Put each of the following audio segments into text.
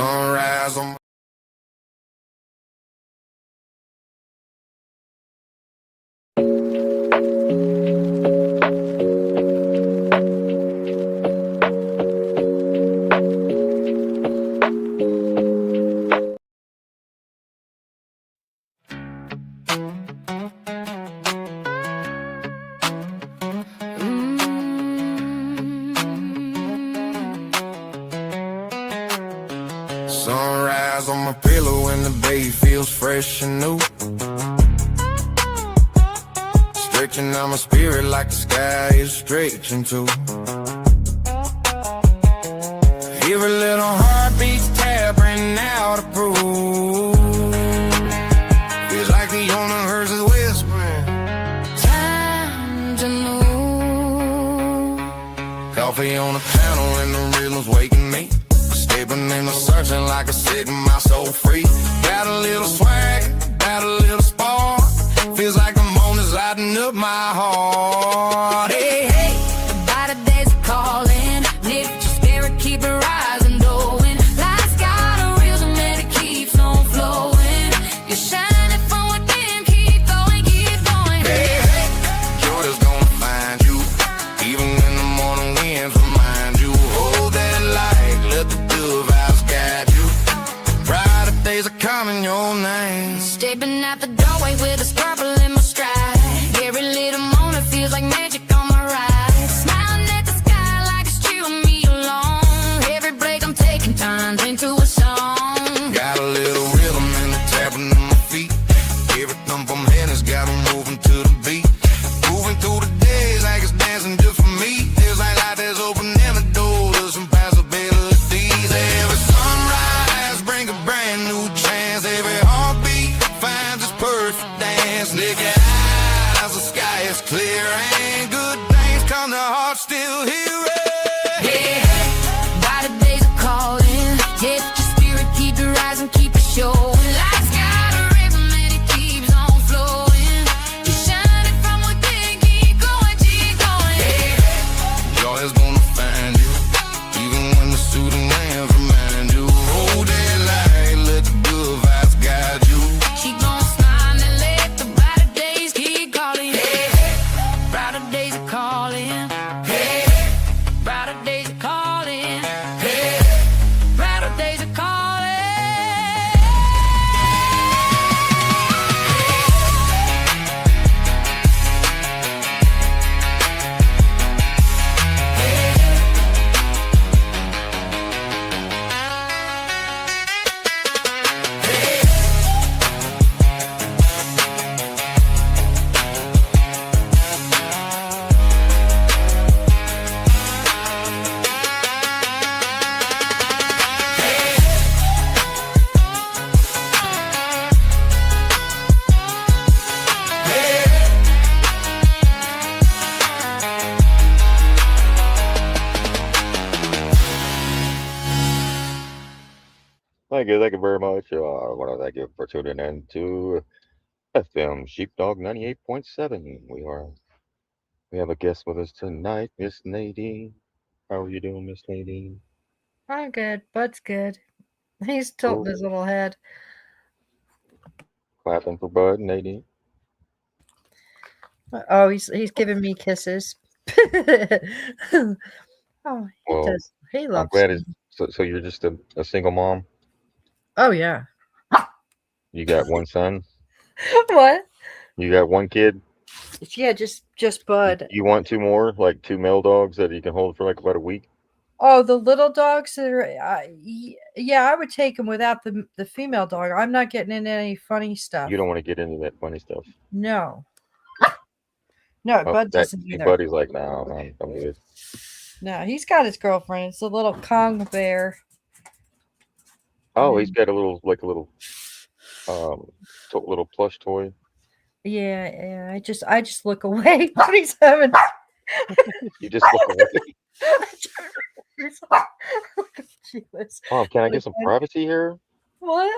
Sunrise on my sunrise on my pillow and the bed feels fresh and new. Stretching out my spirit like the sky is stretching too. Every little heartbeat's tapping out a proof. Feels like the universe is whispering, time to move. Coffee on the panel and the rhythm's waking me. Stepping in the searching like a setting my soul free. Got a little swag, got a little spark. Feels like the moment's lighting up my heart. Hey, hey, the brighter days are calling. Lift your spirit, keep it rising, going. Life's got a rhythm and it keeps on flowing. You're shining from within, keep going, keep going. Hey, hey, joy is gonna find you. Even in the morning winds remind you. Hold that light, let the good vibes guide you. Brighter days are coming your name. Stepping out the doorway with a sparkle in my stride. Every little moment feels like magic on my ride. Smiling at the sky like it's cheering me along. Every break I'm taking turns into a song. Got a little rhythm and the tapping of my feet. Every thump I'm heading has got me moving to the beat. Moving through the days like it's dancing just for me. Feels like life is opening the door to some possibilities. Every sunrise brings a brand new chance. Every heartbeat finds its perfect dance. Look at eyes, the sky is clear and good things come to heart still hearing. Hey, hey, brighter days are calling. Lift your spirit, keep it rising, keep it showing. Life's got a rhythm and it keeps on flowing. You're shining from within, keep going, keep going. Hey, hey, joy is gonna find you. Even when the soothing winds remind you. Hold that light, let the good vibes guide you. Keep on smiling and let the brighter days keep calling. Hey, hey, brighter days are calling. Hey, hey, brighter days are calling. Hey, hey, brighter days are calling. Thank you very much. I want to thank you for tuning in to FM Sheepdog 98.7. We have a guest with us tonight, Miss Nadine. How are you doing, Miss Nadine? I'm good. Bud's good. He's tilting Cool. his little head. Clapping for Bud, Nadine. Oh, he's giving me kisses. Oh, he Well, does. He I'm loves glad me. so you're just a single mom. Oh yeah. You got one son. What? You got one kid. Yeah, just Bud. You want two more, like two male dogs that you can hold for like about a week? Oh, the little dogs that are. Yeah, I would take them without the female dog. I'm not getting into any funny stuff. You don't want to get into that funny stuff. No. No, Oh, Bud that doesn't see, either. Buddy's like, no, I'm good. No, he's got his girlfriend. It's a little Kong bear. Oh, he's got a little little plush toy. Yeah. I just look away when he's having. You just look away. Mom, can I get some privacy here? What?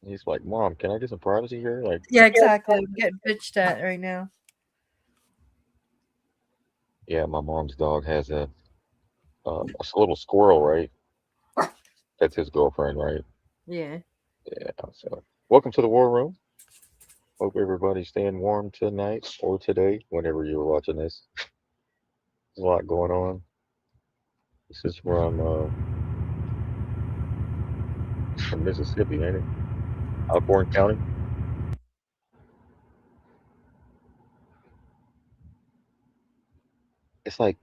He's like, Mom, can I get some privacy here? Like, Yeah, exactly. I'm getting bitched at right now. yeah, my mom's dog has a little squirrel, right? That's his girlfriend, right? Yeah. Yeah. So, welcome to the war room. Hope everybody's staying warm tonight or today, whenever you're watching this. There's a lot going on. This is from Mississippi, ain't it? Alcorn County. It's like,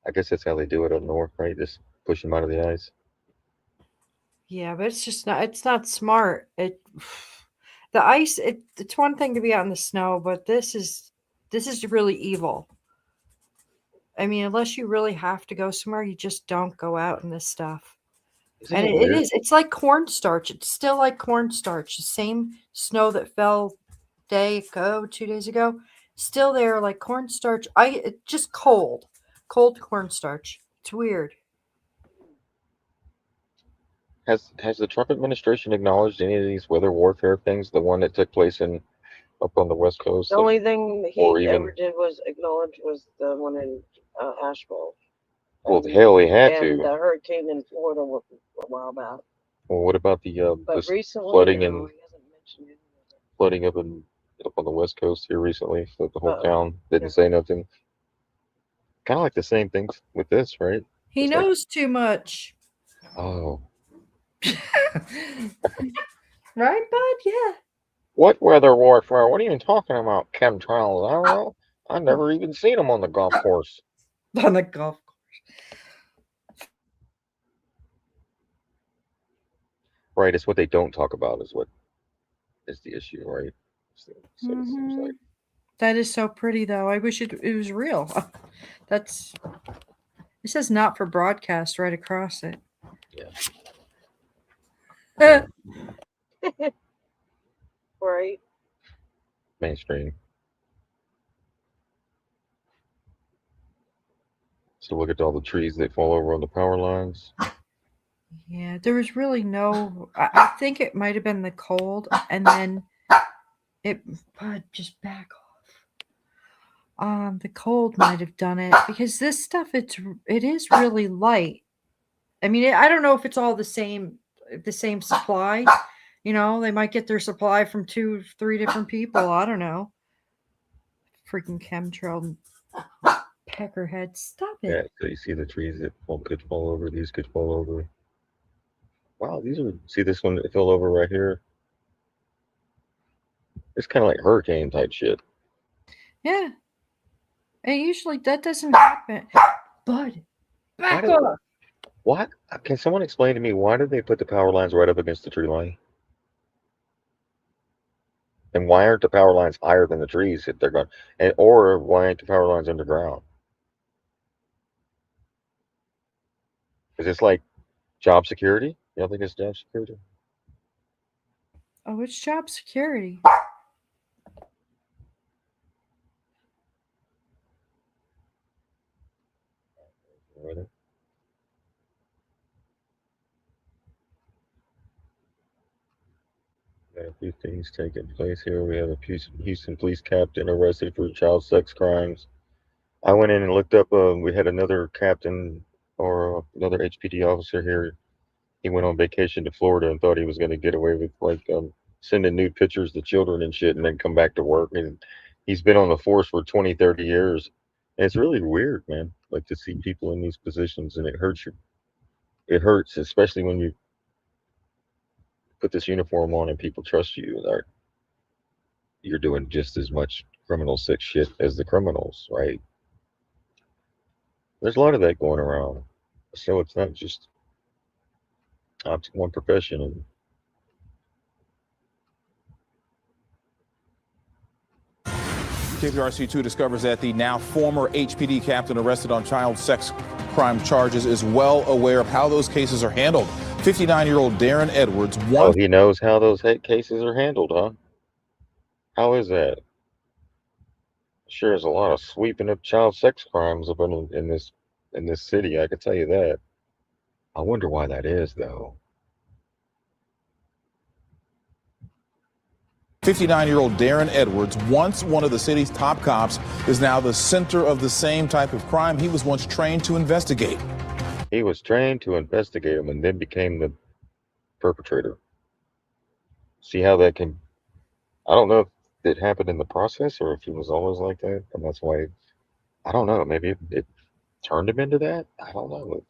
I guess that's how they do it up north, right? Just push them out of the ice. Yeah, but it's just not. It's not smart. The ice. It's one thing to be out in the snow, but this is really evil. I mean, unless you really have to go somewhere, you just don't go out in this stuff. Isn't And it it weird? is. It's like cornstarch. It's still like cornstarch. The same snow that fell day ago, 2 days ago, still there like cornstarch. Just cold cornstarch. It's weird. Has the Trump administration acknowledged any of these weather warfare things? The one that took place in up on the west coast, The only thing or he even ever did was acknowledge was the one in Asheville. well, the hell he had And to. the hurricane in Florida a while back. Well, what about the But recently, flooding no, and he hasn't mentioned any of it. flooding up on the west coast here recently? So the whole Uh-oh. town didn't Yeah. say nothing. Kind of like the same things with this, right? He It's like, knows too much. oh, Right, bud? Yeah. what weather warfare? What are you even talking about? Chemtrails? I don't know. I never even seen them on the golf course. On the golf. Right, it's what they don't talk about is what is the issue, right? So it seems Mhm. like. That is so pretty, though. I wish it was real. That's it says not for broadcast right across it. Yeah. Right. Mainstream. So look at all the trees that fall over on the power lines. Yeah, there was really no. I think it might have been the cold, and then it. Bud, just back off. The cold might have done it because this stuff it is really light. I mean, I don't know if it's all the same supply. You know, they might get their supply from 2, 3 different people. I don't know. Freaking chemtrail peckerhead. Stop Yeah, it. so you see the trees that could fall over. These could fall over. Wow, these are. See this one that fell over right here. It's kind of like hurricane type shit. Yeah. And usually that doesn't happen. Bud, Why back did off. what? Can someone explain to me why did they put the power lines right up against the tree line? And why aren't the power lines higher than the trees if they're going? And or why ain't the power lines underground? Is this like job security? You don't think it's job security? Oh, it's job security. Really? Got a few things taking place here. We have a Houston police captain arrested for child sex crimes. I went in and looked up. We had another captain or another HPD officer here. He went on vacation to Florida and thought he was going to get away with like sending nude pictures to children and shit, and then come back to work. And he's been on the force for 20, 30 years. And it's really weird, man. Like to see people in these positions, and it hurts you. It hurts, especially when you put this uniform on and people trust you. Or you're doing just as much criminal sick shit as the criminals, right? There's a lot of that going around. So it's not just one profession. And KPRC2 discovers that the now former HPD captain arrested on child sex crime charges is well aware of how those cases are handled. 59-year-old Darren Edwards oh, he knows how those cases are handled, huh? How is that? Sure, there's a lot of sweeping up child sex crimes up in this city. I can tell you that. I wonder why that is, though. 59-year-old Darren Edwards, once one of the city's top cops, is now the center of the same type of crime he was once trained to investigate. He was trained to investigate them and then became the perpetrator. See how that can, I don't know if it happened in the process or if he was always like that. And that's why, I don't know, maybe it turned him into that. I don't know.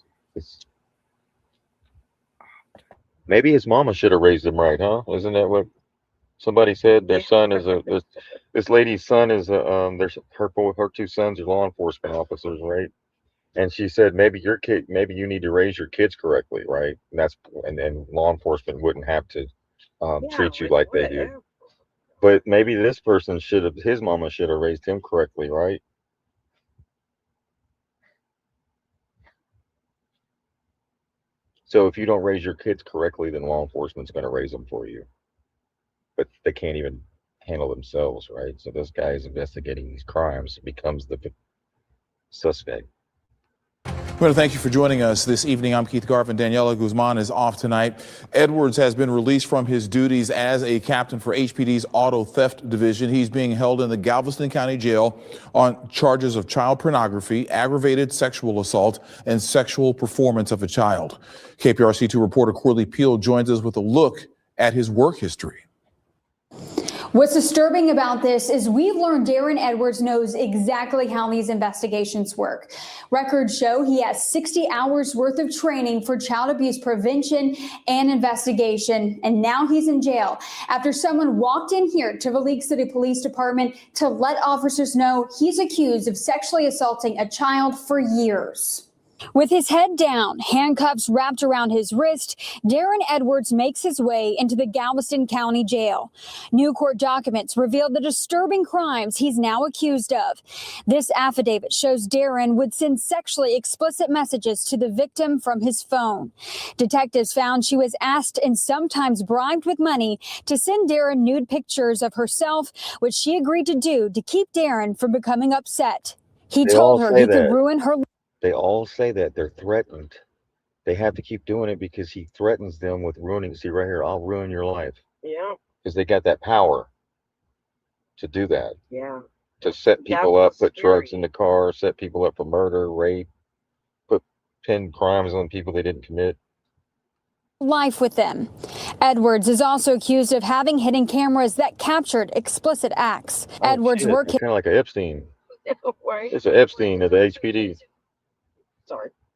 Maybe his mama should have raised him right, huh? Isn't that what somebody said? Their son is this lady's son is her two sons are law enforcement officers, right? And she said, maybe you need to raise your kids correctly, right? And law enforcement wouldn't have to treat you like they do. But maybe this person his mama should have raised him correctly, right? So if you don't raise your kids correctly, then law enforcement's going to raise them for you. But they can't even handle themselves, right? So this guy is investigating these crimes, becomes the suspect. I want to thank you for joining us this evening. I'm Keith Garvin. Daniela Guzman is off tonight. Edwards has been released from his duties as a captain for HPD's Auto Theft Division. He's being held in the Galveston County Jail on charges of child pornography, aggravated sexual assault, and sexual performance of a child. KPRC2 reporter Corley Peel joins us with a look at his work history. What's disturbing about this is we've learned Darren Edwards knows exactly how these investigations work. Records show he has 60 hours worth of training for child abuse prevention and investigation, and now he's in jail after someone walked in here to the League City Police Department to let officers know he's accused of sexually assaulting a child for years. With his head down, handcuffs wrapped around his wrist, Darren Edwards makes his way into the Galveston County Jail. New court documents reveal the disturbing crimes he's now accused of. This affidavit shows Darren would send sexually explicit messages to the victim from his phone. Detectives found she was asked and sometimes bribed with money to send Darren nude pictures of herself, which she agreed to do to keep Darren from becoming upset. He told her he could ruin her life. They all say that they're threatened. They have to keep doing it because he threatens them with ruining. See right here, I'll ruin your life. Yeah. Because they got that power to do that. Yeah. To set people up, put drugs in the car, set people up for murder, rape, pin crimes on people they didn't commit. Life with them. Edwards is also accused of having hidden cameras that captured explicit acts. Edwards' work kind of like an Epstein. Right. It's an Epstein of the HPD.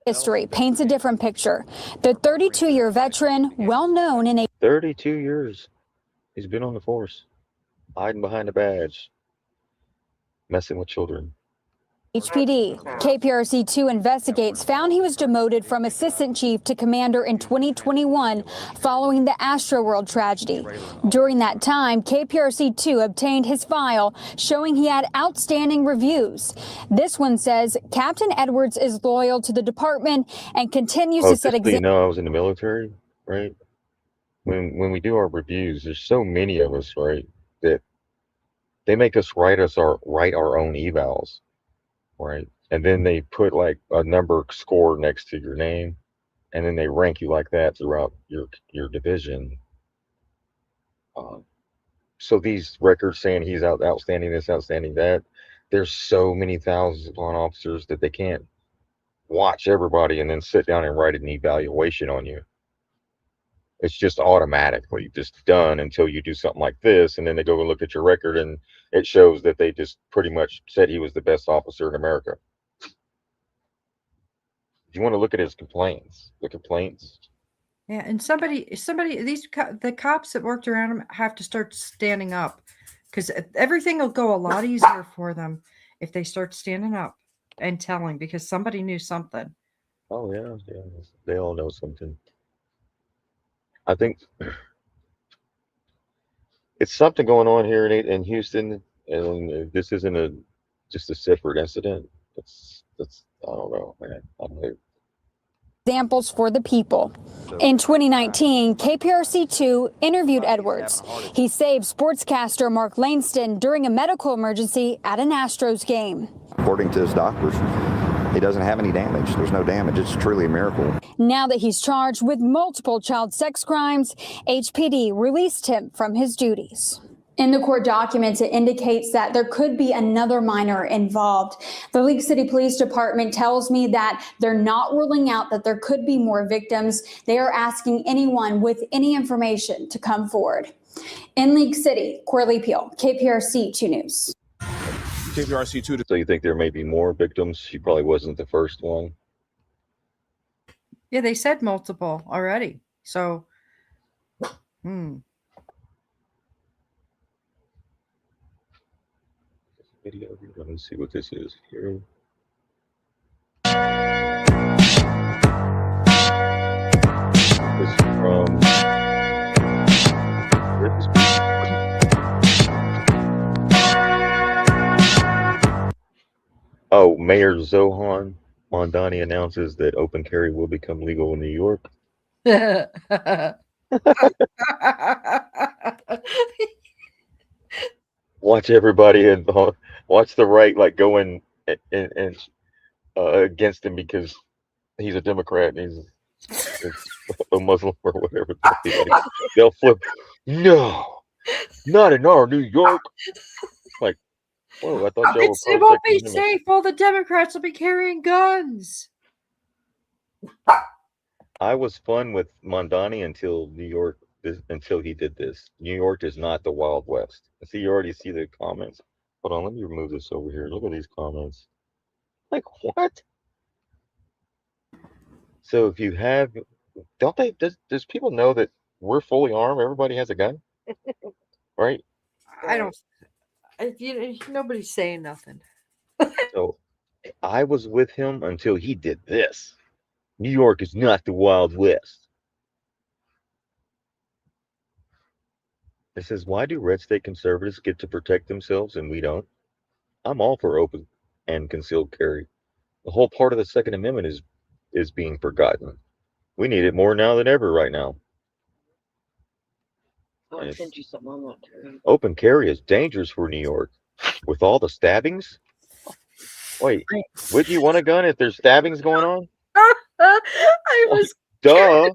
History paints a different picture. The 32-year veteran, well known in a 32 years. He's been on the force, hiding behind a badge, messing with children. HPD. KPRC2 investigates found he was demoted from assistant chief to commander in 2021 following the Astroworld tragedy. During that time, KPRC2 obtained his file showing he had outstanding reviews. This one says Captain Edwards is loyal to the department and continues to set examples. You know, I was in the military, right? When we do our reviews, there's so many of us, right, that they make us write our own evals. Right, and then they put like a number score next to your name, and then they rank you like that throughout your division. So these records saying he's outstanding this, outstanding that, there's so many thousands upon officers that they can't watch everybody and then sit down and write an evaluation on you. It's just automatically just done until you do something like this, and then they go and look at your record and it shows that they just pretty much said he was the best officer in America. If you want to look at his complaints, Yeah, and the cops that worked around him have to start standing up, because everything will go a lot easier for them if they start standing up and telling, because somebody knew something. Oh yeah, they all know something. I think it's something going on here in Houston, and this isn't just a separate incident. That's I don't know, man. I don't know. Examples for the people. In 2019, KPRC2 interviewed Edwards. He saved sportscaster Mark Langston during a medical emergency at an Astros game. According to his doctors, he doesn't have any damage. There's no damage. It's truly a miracle. Now that he's charged with multiple child sex crimes, HPD released him from his duties. In the court documents, it indicates that there could be another minor involved. The League City Police Department tells me that they're not ruling out that there could be more victims. They are asking anyone with any information to come forward. In League City, Corley Peel, KPRC 2 News. KPRC 2. So you think there may be more victims? She probably wasn't the first one. Yeah, they said multiple already. So, Video. Let me see what this is here. This is from. Oh, Mayor Zohan Mondani announces that open carry will become legal in New York. Watch everybody and watch the right like going and against him because he's a Democrat and he's a Muslim or whatever. They'll flip. No, not in our New York. Like, whoa! I thought y'all were it won't be protecting safe. All the Democrats will be carrying guns. I was fun with Mondani until New York. Until he did this. New York is not the Wild West. See, you already see the comments. Hold on, let me remove this over here. Look at these comments. Like what? So if you have, don't they? Does people know that we're fully armed? Everybody has a gun, right? I don't. Nobody's saying nothing. So I was with him until he did this. New York is not the Wild West. It says, why do red state conservatives get to protect themselves and we don't? I'm all for open and concealed carry. The whole part of the Second Amendment is being forgotten. We need it more now than ever right now. I'll send you something on that too. Open carry is dangerous for New York. With all the stabbings? Wait, would you want a gun if there's stabbings going on? I was Duh. I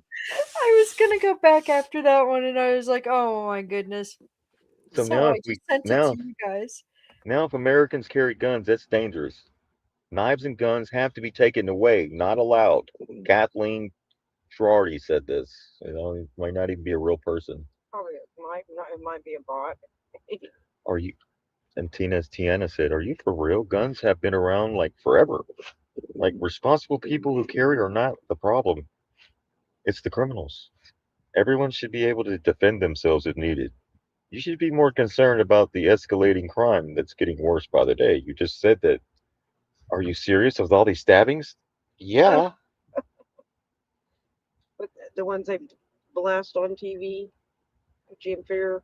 was gonna go back after that one, and I was like, "Oh my goodness!" So So now I if just sent it to you guys. Now if Americans carry guns, that's dangerous. Knives and guns have to be taken away, not allowed. Kathleen Schroarty said this. You know, it might not even be a real person. Probably it might be a bot. Are you? And Tiana said, "Are you for real? Guns have been around like forever. Like responsible people who carry are not the problem. It's the criminals. Everyone should be able to defend themselves if needed. You should be more concerned about the escalating crime that's getting worse by the day. You just said that. Are you serious with all these stabbings? Yeah. But the ones they blast on TV, Jim Fear.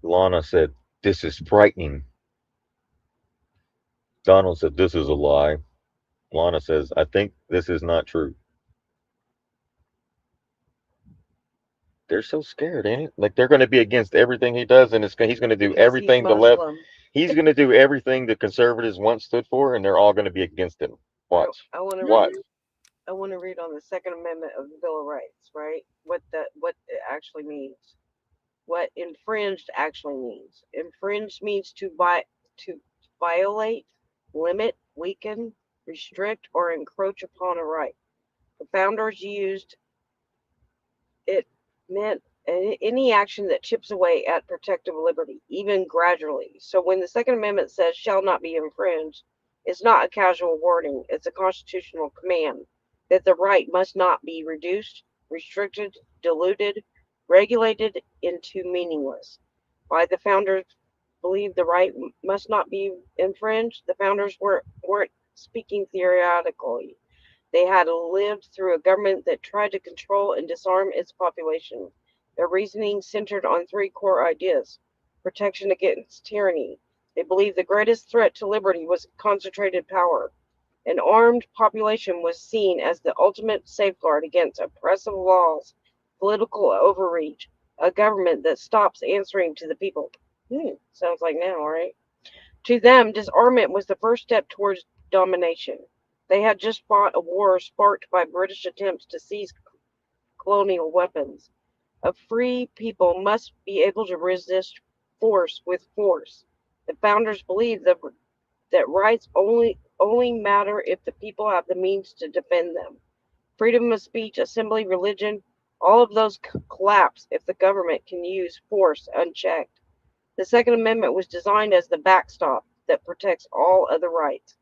Lana said, this is frightening. Donald said, this is a lie. Lana says, I think this is not true. They're so scared, ain't it? Like they're going to be against everything he does, and he's going to do everything the left. He's going to do everything the conservatives once stood for, and they're all going to be against him. Watch. I want to Watch. I want to read on the Second Amendment of the Bill of Rights, right? What it actually means. What infringed actually means. Infringed means to violate, limit, weaken, restrict, or encroach upon a right. The founders used it meant any action that chips away at protective liberty, even gradually. So when the Second Amendment says shall not be infringed, it's not a casual wording, it's a constitutional command that the right must not be reduced, restricted, diluted, regulated into meaningless. Why the founders believed the right must not be infringed, the founders weren't speaking theoretically. They had lived through a government that tried to control and disarm its population. Their reasoning centered on three core ideas: protection against tyranny. They believed the greatest threat to liberty was concentrated power. An armed population was seen as the ultimate safeguard against oppressive laws, political overreach, a government that stops answering to the people. Sounds like now, right? To them, disarmament was the first step towards domination. They had just fought a war sparked by British attempts to seize colonial weapons. A free people must be able to resist force with force. The founders believed that rights only matter if the people have the means to defend them. Freedom of speech, assembly, religion, all of those collapse if the government can use force unchecked. The Second Amendment was designed as the backstop that protects all other rights.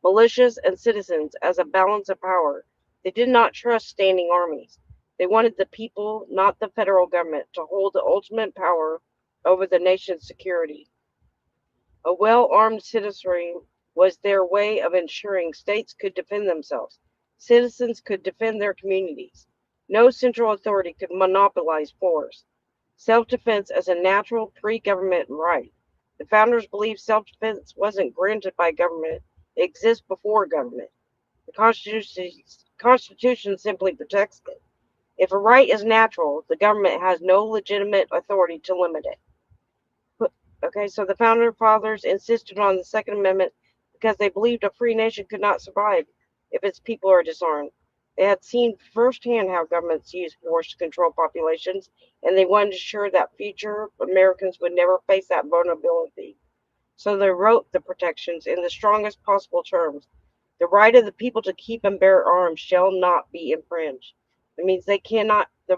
Militias and citizens as a balance of power. They did not trust standing armies. They wanted the people, not the federal government, to hold the ultimate power over the nation's security. A well armed citizenry was their way of ensuring states could defend themselves. Citizens could defend their communities. No central authority could monopolize force. Self defense as a natural pre government right. The founders believed self defense wasn't granted by government, it exists before government. The Constitution simply protects it. If a right is natural, the government has no legitimate authority to limit it. Okay, so the founder fathers insisted on the Second Amendment because they believed a free nation could not survive if its people are disarmed. They had seen firsthand how governments use force to control populations, and they wanted to ensure that future Americans would never face that vulnerability. So they wrote the protections in the strongest possible terms. The right of the people to keep and bear arms shall not be infringed. It means the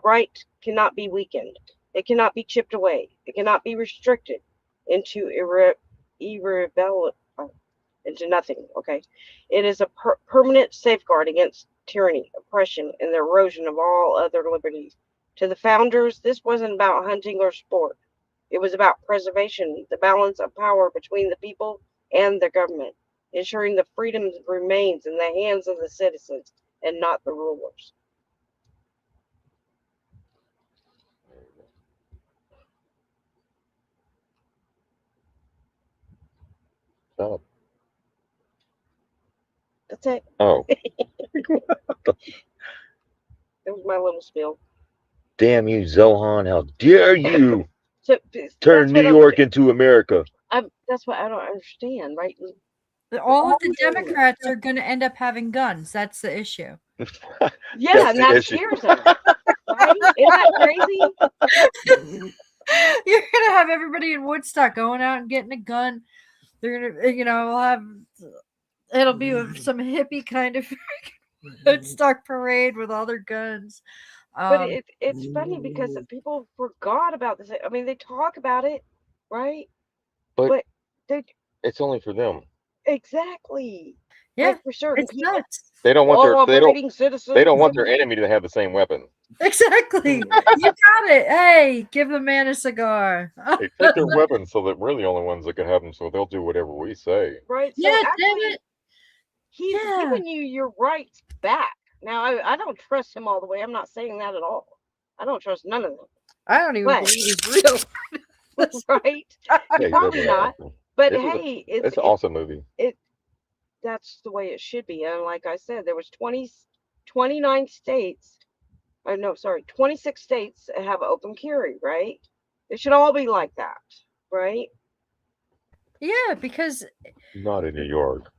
right cannot be weakened. It cannot be chipped away. It cannot be restricted into into nothing. Okay, it is a permanent safeguard against tyranny, oppression, and the erosion of all other liberties. To the founders, this wasn't about hunting or sport. It was about preservation, the balance of power between the people and the government, ensuring the freedom remains in the hands of the citizens and not the rulers. Shut up. That's it. Oh, That was my little spiel. damn you, Zohan. How dare you So turn New York into America? that's what I don't understand, right? All of the Democrats are going to end up having guns. That's the issue. Yeah, That's and the that issue. scares them. Right? Isn't that crazy? You're going to have everybody in Woodstock going out and getting a gun. They're going to, it'll be some hippie kind of Woodstock parade with all their guns. But it's funny because people forgot about this. I mean, they talk about it, right? But they it's only for them. exactly. Yeah, Like for certain it's people, nuts. They don't want law-abiding citizens. they don't want their enemy to have the same weapon. Exactly. You got it. Hey, give the man a cigar. They take their weapons so that we're the only ones that can have them, so they'll do whatever we say. Right. So Yeah, actually, damn it. he's Yeah. giving you your rights back. Now, I don't trust him all the way. I'm not saying that at all. I don't trust none of them. I don't even But- believe he's real. Right? Yeah, Probably not. But hey, it's an awesome movie. That's the way it should be. And like I said, there was 29 states. Oh, no, sorry, 26 states that have open carry, right? It should all be like that, right? Yeah, because Not in New York.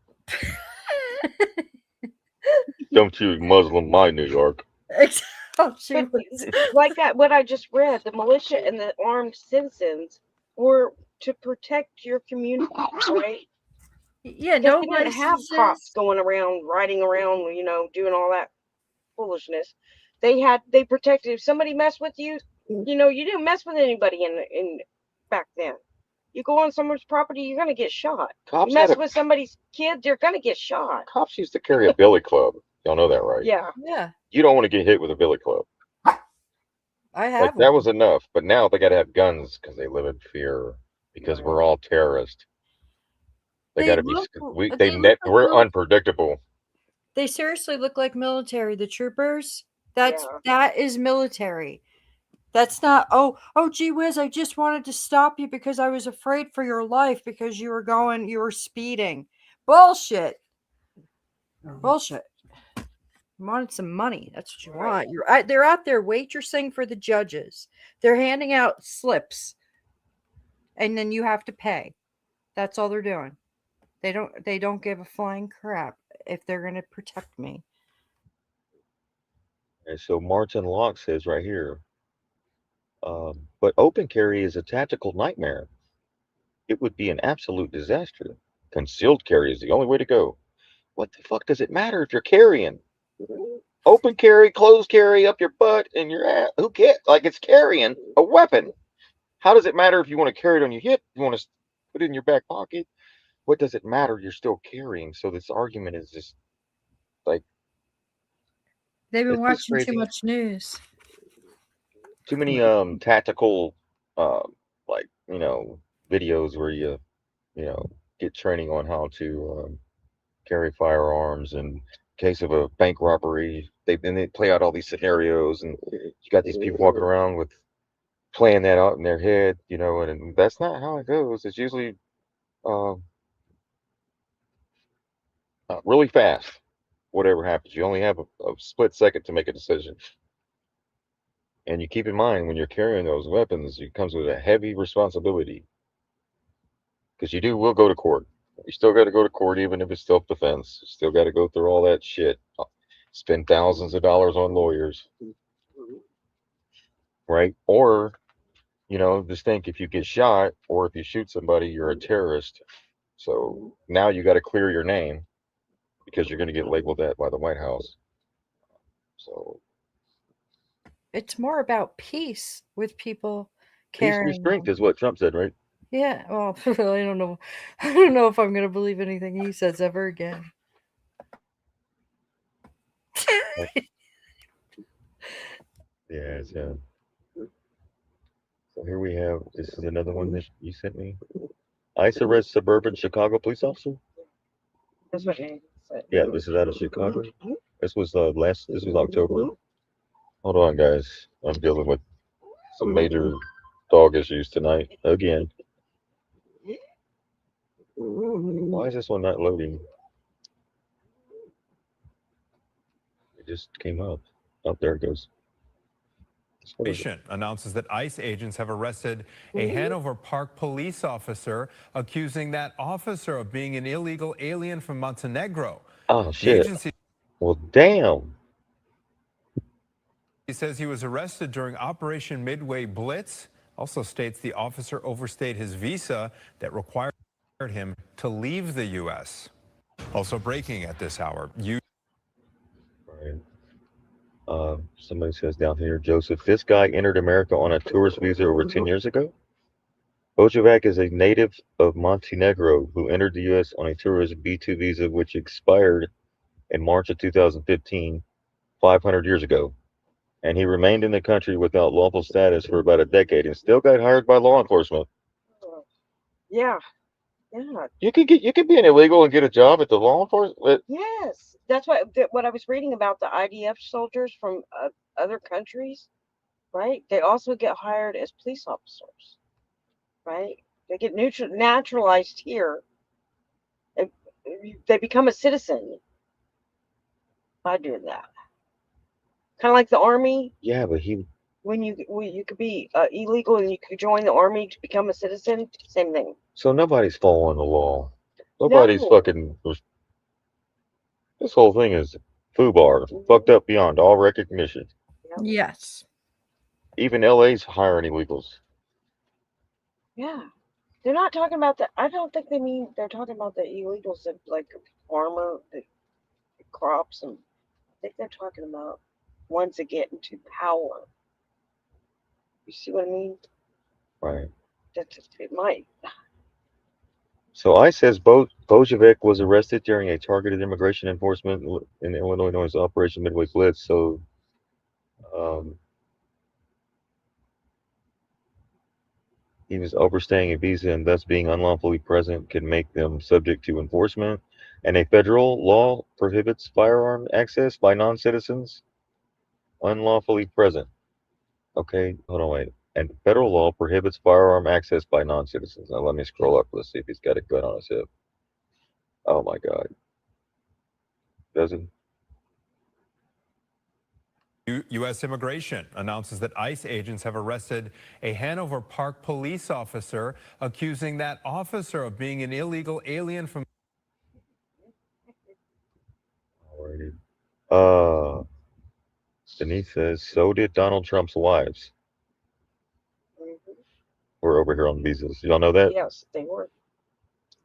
Don't you Muslim my New York. oh, she But like that, what I just read, the militia and the armed citizens were to protect your community, right? yeah, Because no they didn't have licenses. cops going around, riding around, doing all that foolishness. They protected. If somebody messed with you, you didn't mess with anybody in back then. You go on someone's property, you're gonna get shot. Cops You mess with somebody's kids, you're gonna get shot. Cops used to carry a billy club. Y'all know that, right? Yeah. Yeah, You don't want to get hit with a billy club. I have. Like that was enough. But now they got to have guns because they live in fear because we're all terrorists. They got to be. We're unpredictable. They seriously look like military. The troopers. That is military. That's not. Oh, gee whiz! I just wanted to stop you because I was afraid for your life because you were speeding. Bullshit. Bullshit. You wanted some money. That's what you want. They're out there waitressing for the judges. They're handing out slips, and then you have to pay. That's all they're doing. They don't give a flying crap if they're going to protect me. And so Martin Locke says right here, but open carry is a tactical nightmare. it would be an absolute disaster. Concealed carry is the only way to go. What the fuck does it matter if you're carrying? Open carry, closed carry, up your butt and your ass. Who cares? Like, it's carrying a weapon. How does it matter if you want to carry it on your hip? You want to put it in your back pocket? What does it matter? You're still carrying. So this argument is just like, They've been it's just watching too crazy. much news. Too many tactical like, videos where you know get training on how to carry firearms in case of a bank robbery. They play out all these scenarios, and you got these people walking around with playing that out in their head, and that's not how it goes. It's usually uh, really fast. Whatever happens, you only have a split second to make a decision. And you keep in mind when you're carrying those weapons, it comes with a heavy responsibility because will go to court. You still got to go to court, even if it's self-defense. You still got to go through all that shit. Spend thousands of dollars on lawyers, right? Or, just think if you get shot or if you shoot somebody, you're a terrorist. So now you got to clear your name because you're going to get labeled that by the White House. So It's more about peace with people peace through carrying strength them. is what Trump said, right? Yeah, well, I don't know. I don't know if I'm going to believe anything he says ever again. Yeah. So here we have, this is another one that you sent me. ICE arrests suburban Chicago police officer. That's what Andy said. Yeah, this is out of Chicago. This was October. Hold on, guys. I'm dealing with some major dog issues tonight again. Why is this one not loading? It just came up. Oh, there it goes. Announces that ICE agents have arrested a Hanover Park police officer, accusing that officer of being an illegal alien from Montenegro. Oh, shit. Well, damn. He says he was arrested during Operation Midway Blitz. Also states the officer overstayed his visa that required him to leave the U.S. Also breaking at this hour. Somebody says down here, Joseph, this guy entered America on a tourist visa over 10 years ago. Bojovac is a native of Montenegro who entered the U.S. on a tourist B2 visa, which expired in March of 2015, 500 years ago. And he remained in the country without lawful status for about a decade and still got hired by law enforcement. Yeah. You can be an illegal and get a job at the law enforcement. Yes, that's what I was reading about the IDF soldiers from other countries, right? They also get hired as police officers, right? They get naturalized here. They become a citizen by doing that. Kind of like the army. Yeah, but when you could be illegal and you could join the army to become a citizen, same thing. So nobody's following the law. Nobody's fucking. This whole thing is FUBAR, fucked up beyond all recognition. Yes. Even LA's hiring illegals. Yeah. They're not talking about that. I don't think they're talking about the illegals that like farmer, the crops, and I think they're talking about ones that get into power. You see what I mean? Right. It might. So ICE says Bojovac was arrested during a targeted immigration enforcement in Illinois known as Operation Midway Blitz. So, he was overstaying a visa and thus being unlawfully present can make them subject to enforcement. And a federal law prohibits firearm access by non-citizens unlawfully present. Okay, hold on, wait. And federal law prohibits firearm access by non-citizens. Now let me scroll up. Let's see if he's got a gun on his hip. Oh my God. Does he? U.S. Immigration announces that ICE agents have arrested a Hanover Park police officer, accusing that officer of being an illegal alien from. Alrighty. Denise says, so did Donald Trump's wives. were over here on visas. Y'all know that? Yes, they were.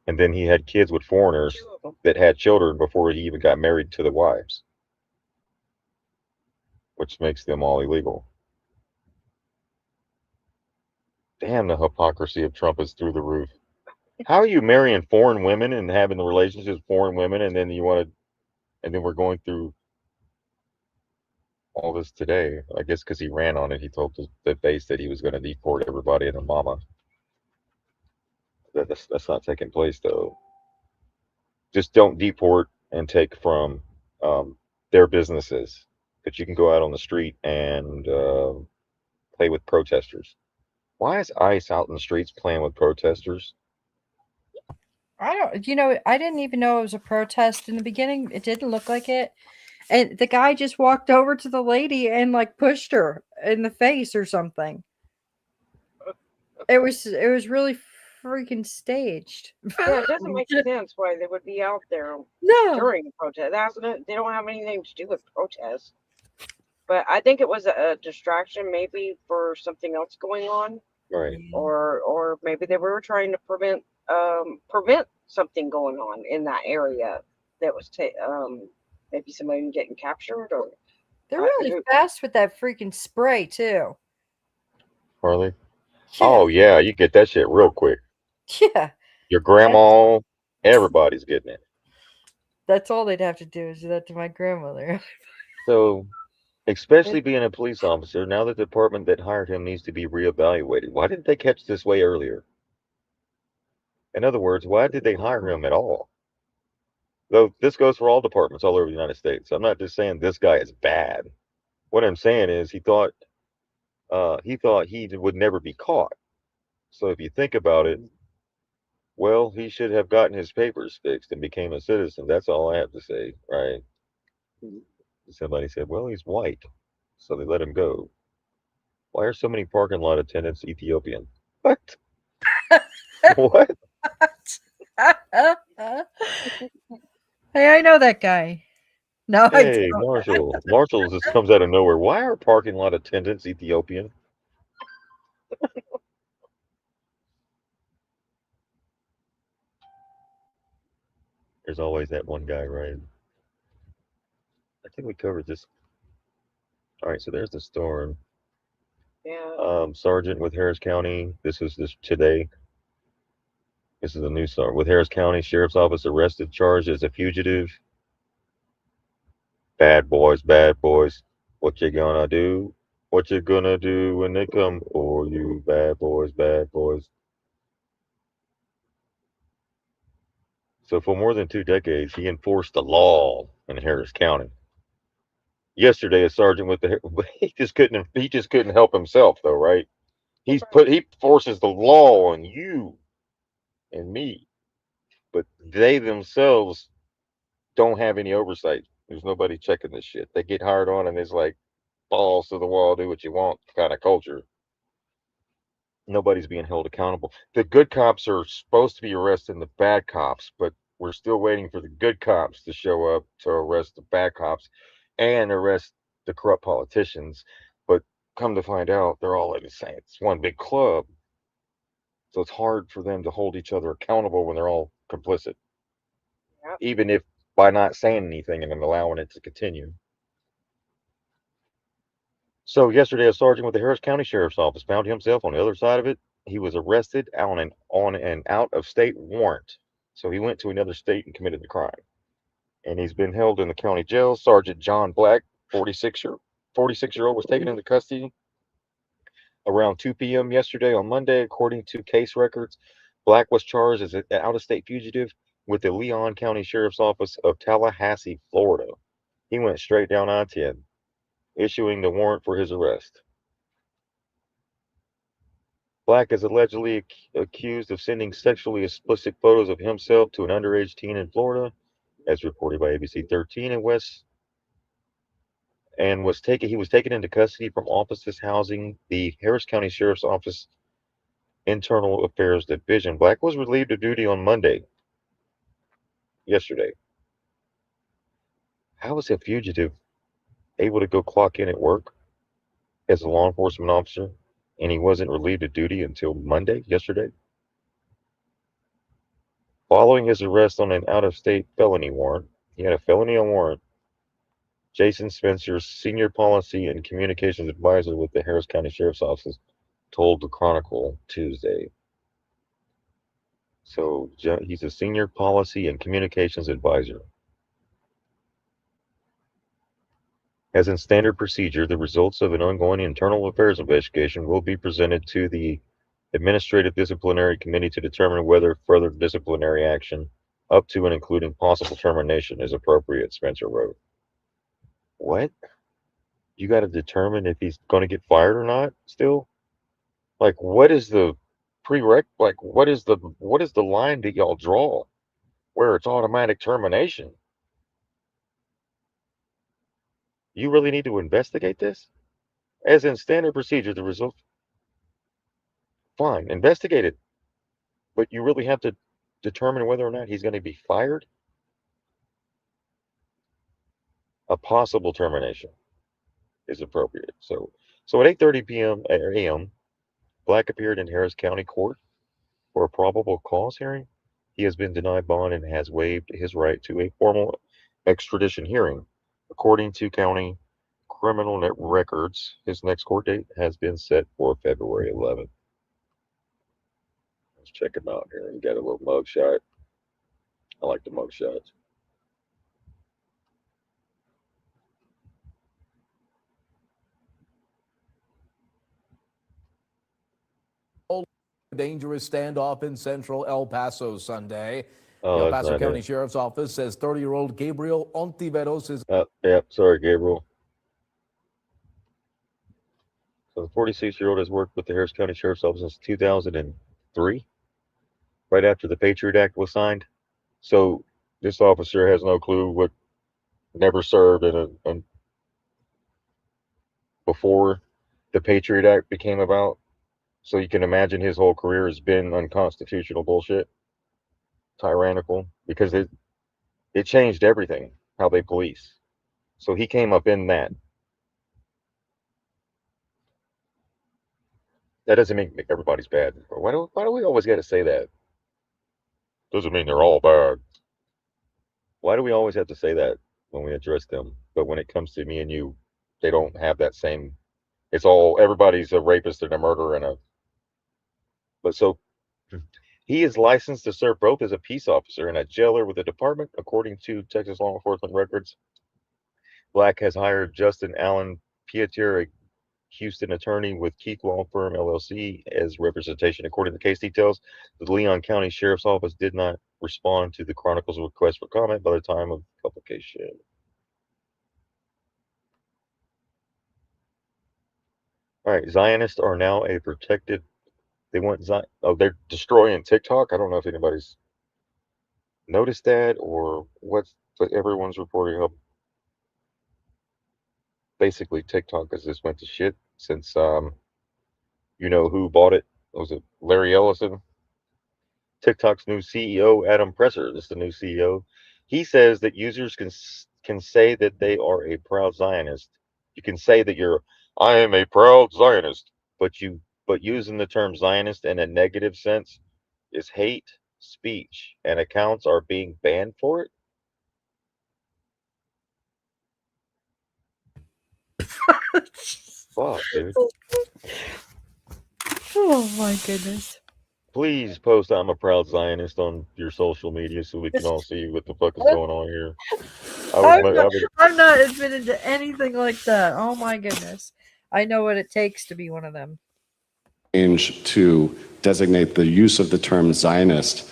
And then he had kids with foreigners 2 of them. that had children before he even got married to the wives, which makes them all illegal. Damn, the hypocrisy of Trump is through the roof. How are you marrying foreign women and having the relationships with foreign women, and then and then we're going through all this today? I guess because he ran on it, he told the base that he was going to deport everybody and their mama. That's not taking place though. Just don't deport and take from their businesses, but you can go out on the street and play with protesters. Why is ICE out in the streets playing with protesters? I didn't even know it was a protest in the beginning. It didn't look like it. And the guy just walked over to the lady and like pushed her in the face or something. It was really freaking staged. Yeah, it doesn't make sense why they would be out there No. during protest. They don't have anything to do with protests. But I think it was a distraction, maybe for something else going on, Right. or maybe they were trying to prevent something going on in that area that was maybe somebody getting captured or. They're really fast with that freaking spray too. Harley? Yeah. Oh yeah, you get that shit real quick. Yeah. Your grandma, everybody's getting it. That's all they'd have to do is do that to my grandmother. So, especially being a police officer, now the department that hired him needs to be reevaluated. Why didn't they catch this way earlier? In other words, why did they hire him at all? Though this goes for all departments all over the United States. I'm not just saying this guy is bad. What I'm saying is he thought he would never be caught. So if you think about it, well, he should have gotten his papers fixed and became a citizen. That's all I have to say, right? Somebody said, well, he's white, so they let him go. Why are so many parking lot attendants Ethiopian? What? What? Hey, I know that guy. No, I Hey, don't. Marshall. Marshall just comes out of nowhere. Why are parking lot attendants Ethiopian? There's always that one guy, right? I think we covered this. All right, so there's the storm. Yeah. Sergeant with Harris County. This is this today. This is a new start. With Harris County Sheriff's Office arrested, charged as a fugitive. Bad boys, bad boys. What you gonna do? What you gonna do when they come for you? Bad boys, bad boys. So for more than 2 decades, he enforced the law in Harris County. Yesterday, a sergeant with the he just couldn't help himself though, right? He forces the law on you and me, but they themselves don't have any oversight. There's nobody checking this shit. They get hired on and it's like balls to the wall, do what you want kind of culture. Nobody's being held accountable. The good cops are supposed to be arresting the bad cops, but we're still waiting for the good cops to show up to arrest the bad cops and arrest the corrupt politicians. But come to find out, they're all in the same. It's one big club. So it's hard for them to hold each other accountable when they're all complicit, Yep. even if by not saying anything and then allowing it to continue. So yesterday, a sergeant with the Harris County Sheriff's Office found himself on the other side of it. He was arrested on an out of state warrant. So he went to another state and committed the crime. And he's been held in the county jail. Sergeant John Black, 46-year-old, was taken into custody around 2 p.m. yesterday on Monday, according to case records. Black was charged as an out-of-state fugitive with the Leon County Sheriff's Office of Tallahassee, Florida. He went straight down I-10, issuing the warrant for his arrest. Black is allegedly accused of sending sexually explicit photos of himself to an underage teen in Florida, as reported by ABC 13 and West, and he was taken into custody from offices housing the Harris County Sheriff's Office Internal Affairs Division. Black was relieved of duty on Monday, yesterday. How is a fugitive able to go clock in at work as a law enforcement officer and he wasn't relieved of duty until yesterday. Following his arrest on an out-of-state felony warrant, he had a felony on warrant. Jason Spencer, senior policy and communications advisor with the Harris County Sheriff's Office, told the Chronicle Tuesday. So he's a senior policy and communications advisor. As in standard procedure, the results of an ongoing internal affairs investigation will be presented to the Administrative Disciplinary Committee to determine whether further disciplinary action, up to and including possible termination, is appropriate, Spencer wrote. What? You got to determine if he's going to get fired or not still? Like, what is the like, what is the line that y'all draw where it's automatic termination? You really need to investigate this? As in standard procedure, the result, fine, investigate it. But you really have to determine whether or not he's going to be fired? A possible termination is appropriate. So at 8:30 p.m. a.m., Black appeared in Harris County Court for a probable cause hearing. He has been denied bond and has waived his right to a formal extradition hearing. According to county criminal net records, his next court date has been set for February 11th. Let's check him out here. He got a little mug shot. I like the mug shots. Dangerous standoff in central El Paso Sunday. Oh, the El Paso County Sheriff's Office says 30-year-old Gabriel Ontiveros is... sorry, Gabriel. So the 46-year-old has worked with the Harris County Sheriff's Office since 2003, right after the Patriot Act was signed. So this officer has no clue never served before the Patriot Act became about. So you can imagine his whole career has been unconstitutional bullshit, tyrannical, because it changed everything, how they police. So he came up in that. That doesn't mean everybody's bad. Why do we always got to say that? Doesn't mean they're all bad. Why do we always have to say that when we address them? But when it comes to me and you, they don't have that same. It's all, everybody's a rapist and a murderer but so he is licensed to serve both as a peace officer and a jailer with the department, according to Texas law enforcement records. Black has hired Justin Allen Pieter, a Houston attorney with Keith Law Firm LLC, as representation. According to the case details, the Leon County Sheriff's Office did not respond to the Chronicle's request for comment by the time of publication. All right, Zionists are now a protected. They want they're destroying TikTok. I don't know if anybody's noticed that or but everyone's reporting up. Basically, TikTok has just went to shit since you know who bought it? Was it Larry Ellison? TikTok's new CEO, Adam Presser. This is the new CEO. He says that users can say that they are a proud Zionist. You can say that I am a proud Zionist, but using the term Zionist in a negative sense is hate speech, and accounts are being banned for it. Fuck, dude. Oh my goodness. Please post I'm a proud Zionist on your social media so we can all see what the fuck is going on here. I'm not admitted to anything like that. Oh my goodness. I know what it takes to be one of them. To designate the use of the term Zionist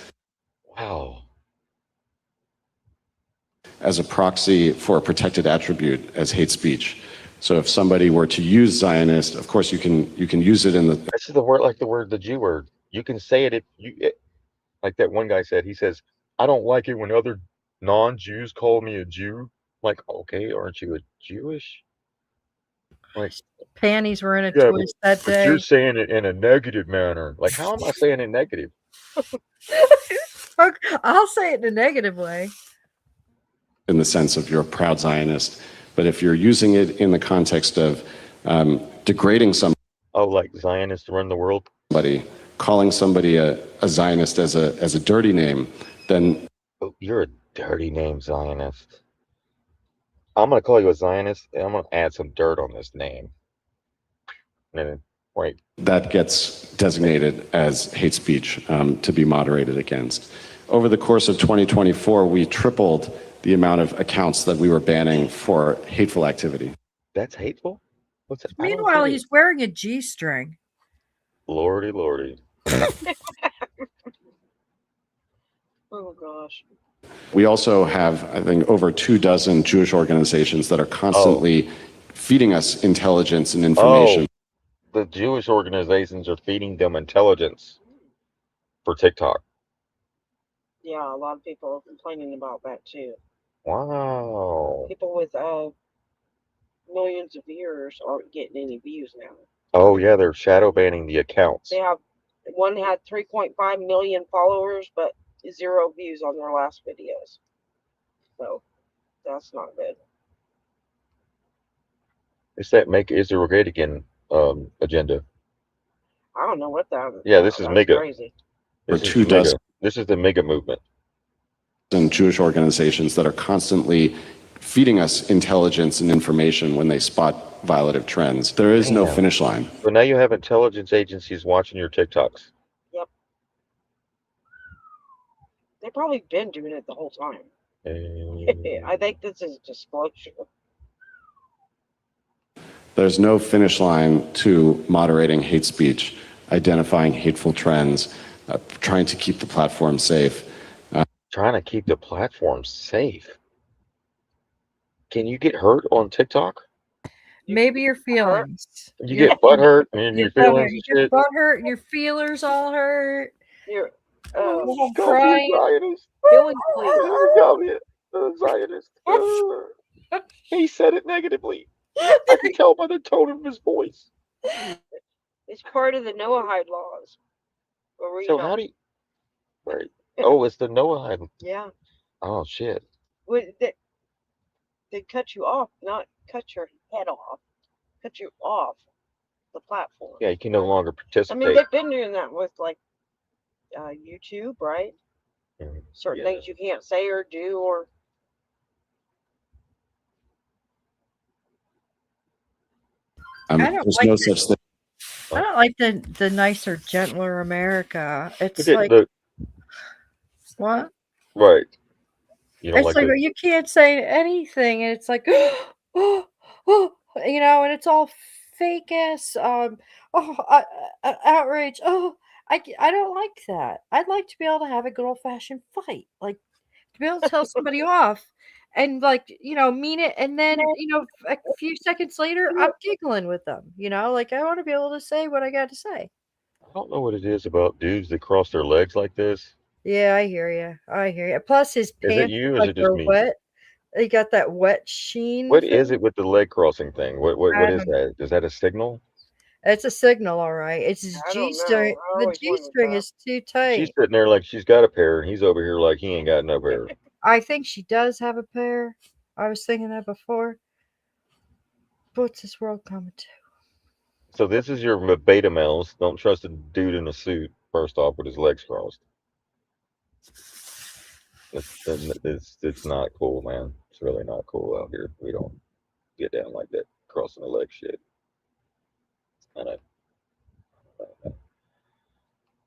as a proxy for a protected attribute as hate speech. So if somebody were to use Zionist, of course you can use it in the. That's the word, like the Jew word. You can say it like that one guy said. He says, "I don't like it when other non-Jews call me a Jew." Like, okay, aren't you a Jewish? Like, panties were in a twist that day. But you're saying it in a negative manner. Like, how am I saying it negative? I'll say it in a negative way. In the sense of you're a proud Zionist. But if you're using it in the context of degrading some. Oh, like Zionists run the world? Calling somebody a Zionist as a dirty name, then Oh, you're a dirty name, Zionist. I'm gonna call you a Zionist, and I'm gonna add some dirt on this name. And then, wait. that gets designated as hate speech to be moderated against. Over the course of 2024, we tripled the amount of accounts that we were banning for hateful activity. That's hateful? What's that? Meanwhile, he's wearing a G-string. Lordy, lordy. Oh gosh. We also have, I think, over 24 Jewish organizations that are constantly feeding us intelligence and information. The Jewish organizations are feeding them intelligence for TikTok. Yeah, a lot of people are complaining about that too. Wow. People with millions of viewers aren't getting any views now. Oh yeah, they're shadow banning the accounts. They have one had 3.5 million followers, but 0 views on their last videos. So that's not good. It's that Make Israel Great Again agenda. I don't know what that. Yeah, this is mega. Crazy. This is mega. This is the mega movement. And Jewish organizations that are constantly feeding us intelligence and information when they spot violative trends. There is no finish line. So now you have intelligence agencies watching your TikToks. Yep. They've probably been doing it the whole time. I think this is disclosure. There's no finish line to moderating hate speech, identifying hateful trends, trying to keep the platform safe. Trying to keep the platform safe. Can you get hurt on TikTok? Maybe your feelings. You get butt hurt and your feelings and your shit. butt hurt and your feelers all hurt. You're crying. Zionist. Feeling please. Zionist. He said it negatively. I can tell by the tone of his voice. It's part of the Noahide laws. So how do you? Right. Oh, it's the Noahide. Yeah. Oh shit. They cut you off, not cut your head off. Cut you off the platform. Yeah, you can no longer participate. I mean, they've been doing that with like YouTube, right? Certain things you can't say or do, or There's no such thing. I don't like the nicer, gentler America. It's Look at like what? Right. You don't It's like the- you can't say anything, and it's like, you know, and it's all fake ass, outrage. I don't like that. I'd like to be able to have a good old fashioned fight, like to be able to tell somebody off, and like mean it, and then a few seconds later I'm giggling with them. Like I want to be able to say what I got to say. I don't know what it is about dudes that cross their legs like this. Yeah, I hear you. I hear you. Plus, his Is it pants you or is like it just they're me? wet. They got that wet sheen. What is it with the leg crossing thing? What is don't that? Is that a signal? It's a signal, all right. It's his I don't G-string. know. I The always wondered G-string that. is too She's tight. sitting there like she's got a pair, and he's over here like he ain't got no pair. I think she does have a pair. I was thinking that before. What's this world coming to? So this is your beta males. Don't trust a dude in a suit, first off, with his legs crossed. It's not cool, man. It's really not cool out here. We don't get down like that, crossing the leg shit. I know.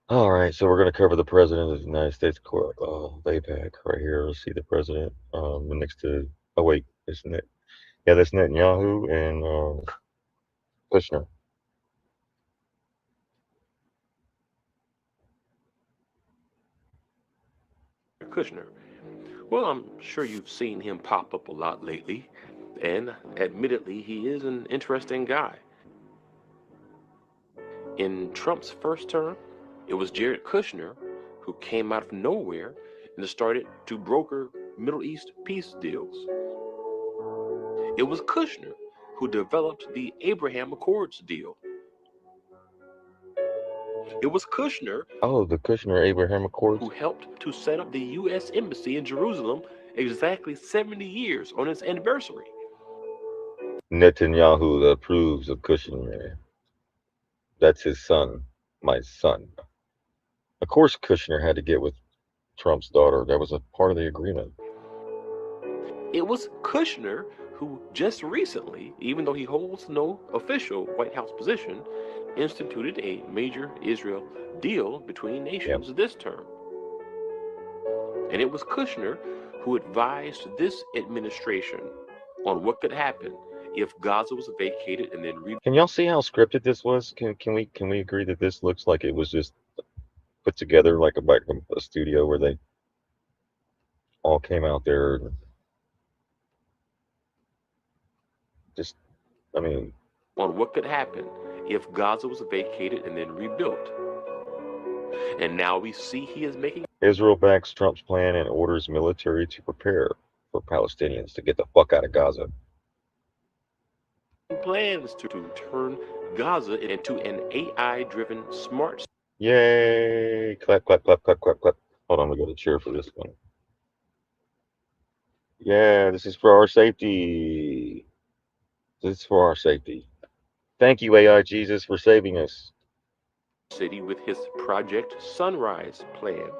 All right, so we're going to cover the president of the United States Court. APAC right here. Let's see the president. Next to, oh wait, isn't it? Yeah, that's Netanyahu and Kushner. Kushner. Well, I'm sure you've seen him pop up a lot lately, and admittedly, he is an interesting guy. In Trump's first term, it was Jared Kushner who came out of nowhere and started to broker Middle East peace deals. It was Kushner who developed the Abraham Accords deal. It was Kushner, the Kushner-Abraham Accords, who helped to set up the U.S. Embassy in Jerusalem exactly 70 years on its anniversary. Netanyahu approves of Kushner. That's his son, my son. Of course, Kushner had to get with Trump's daughter. That was a part of the agreement. It was Kushner who just recently, even though he holds no official White House position, instituted a major Israel deal between nations this term. And it was Kushner who advised this administration on what could happen if Gaza was vacated and then Can y'all see how scripted this was? Can we agree that this looks like it was just put together like a studio where they all came out there and just, I mean, on what could happen if Gaza was vacated and then rebuilt. And now we see he is making Israel backs Trump's plan and orders military to prepare for Palestinians to get the fuck out of Gaza. plans to turn Gaza into an AI-driven smart. Yay! Clap, clap, clap, clap, clap, clap. Hold on, we got to cheer for this one. Yeah, this is for our safety. This is for our safety. Thank you, AI Jesus, for saving us. City with his Project Sunrise plan.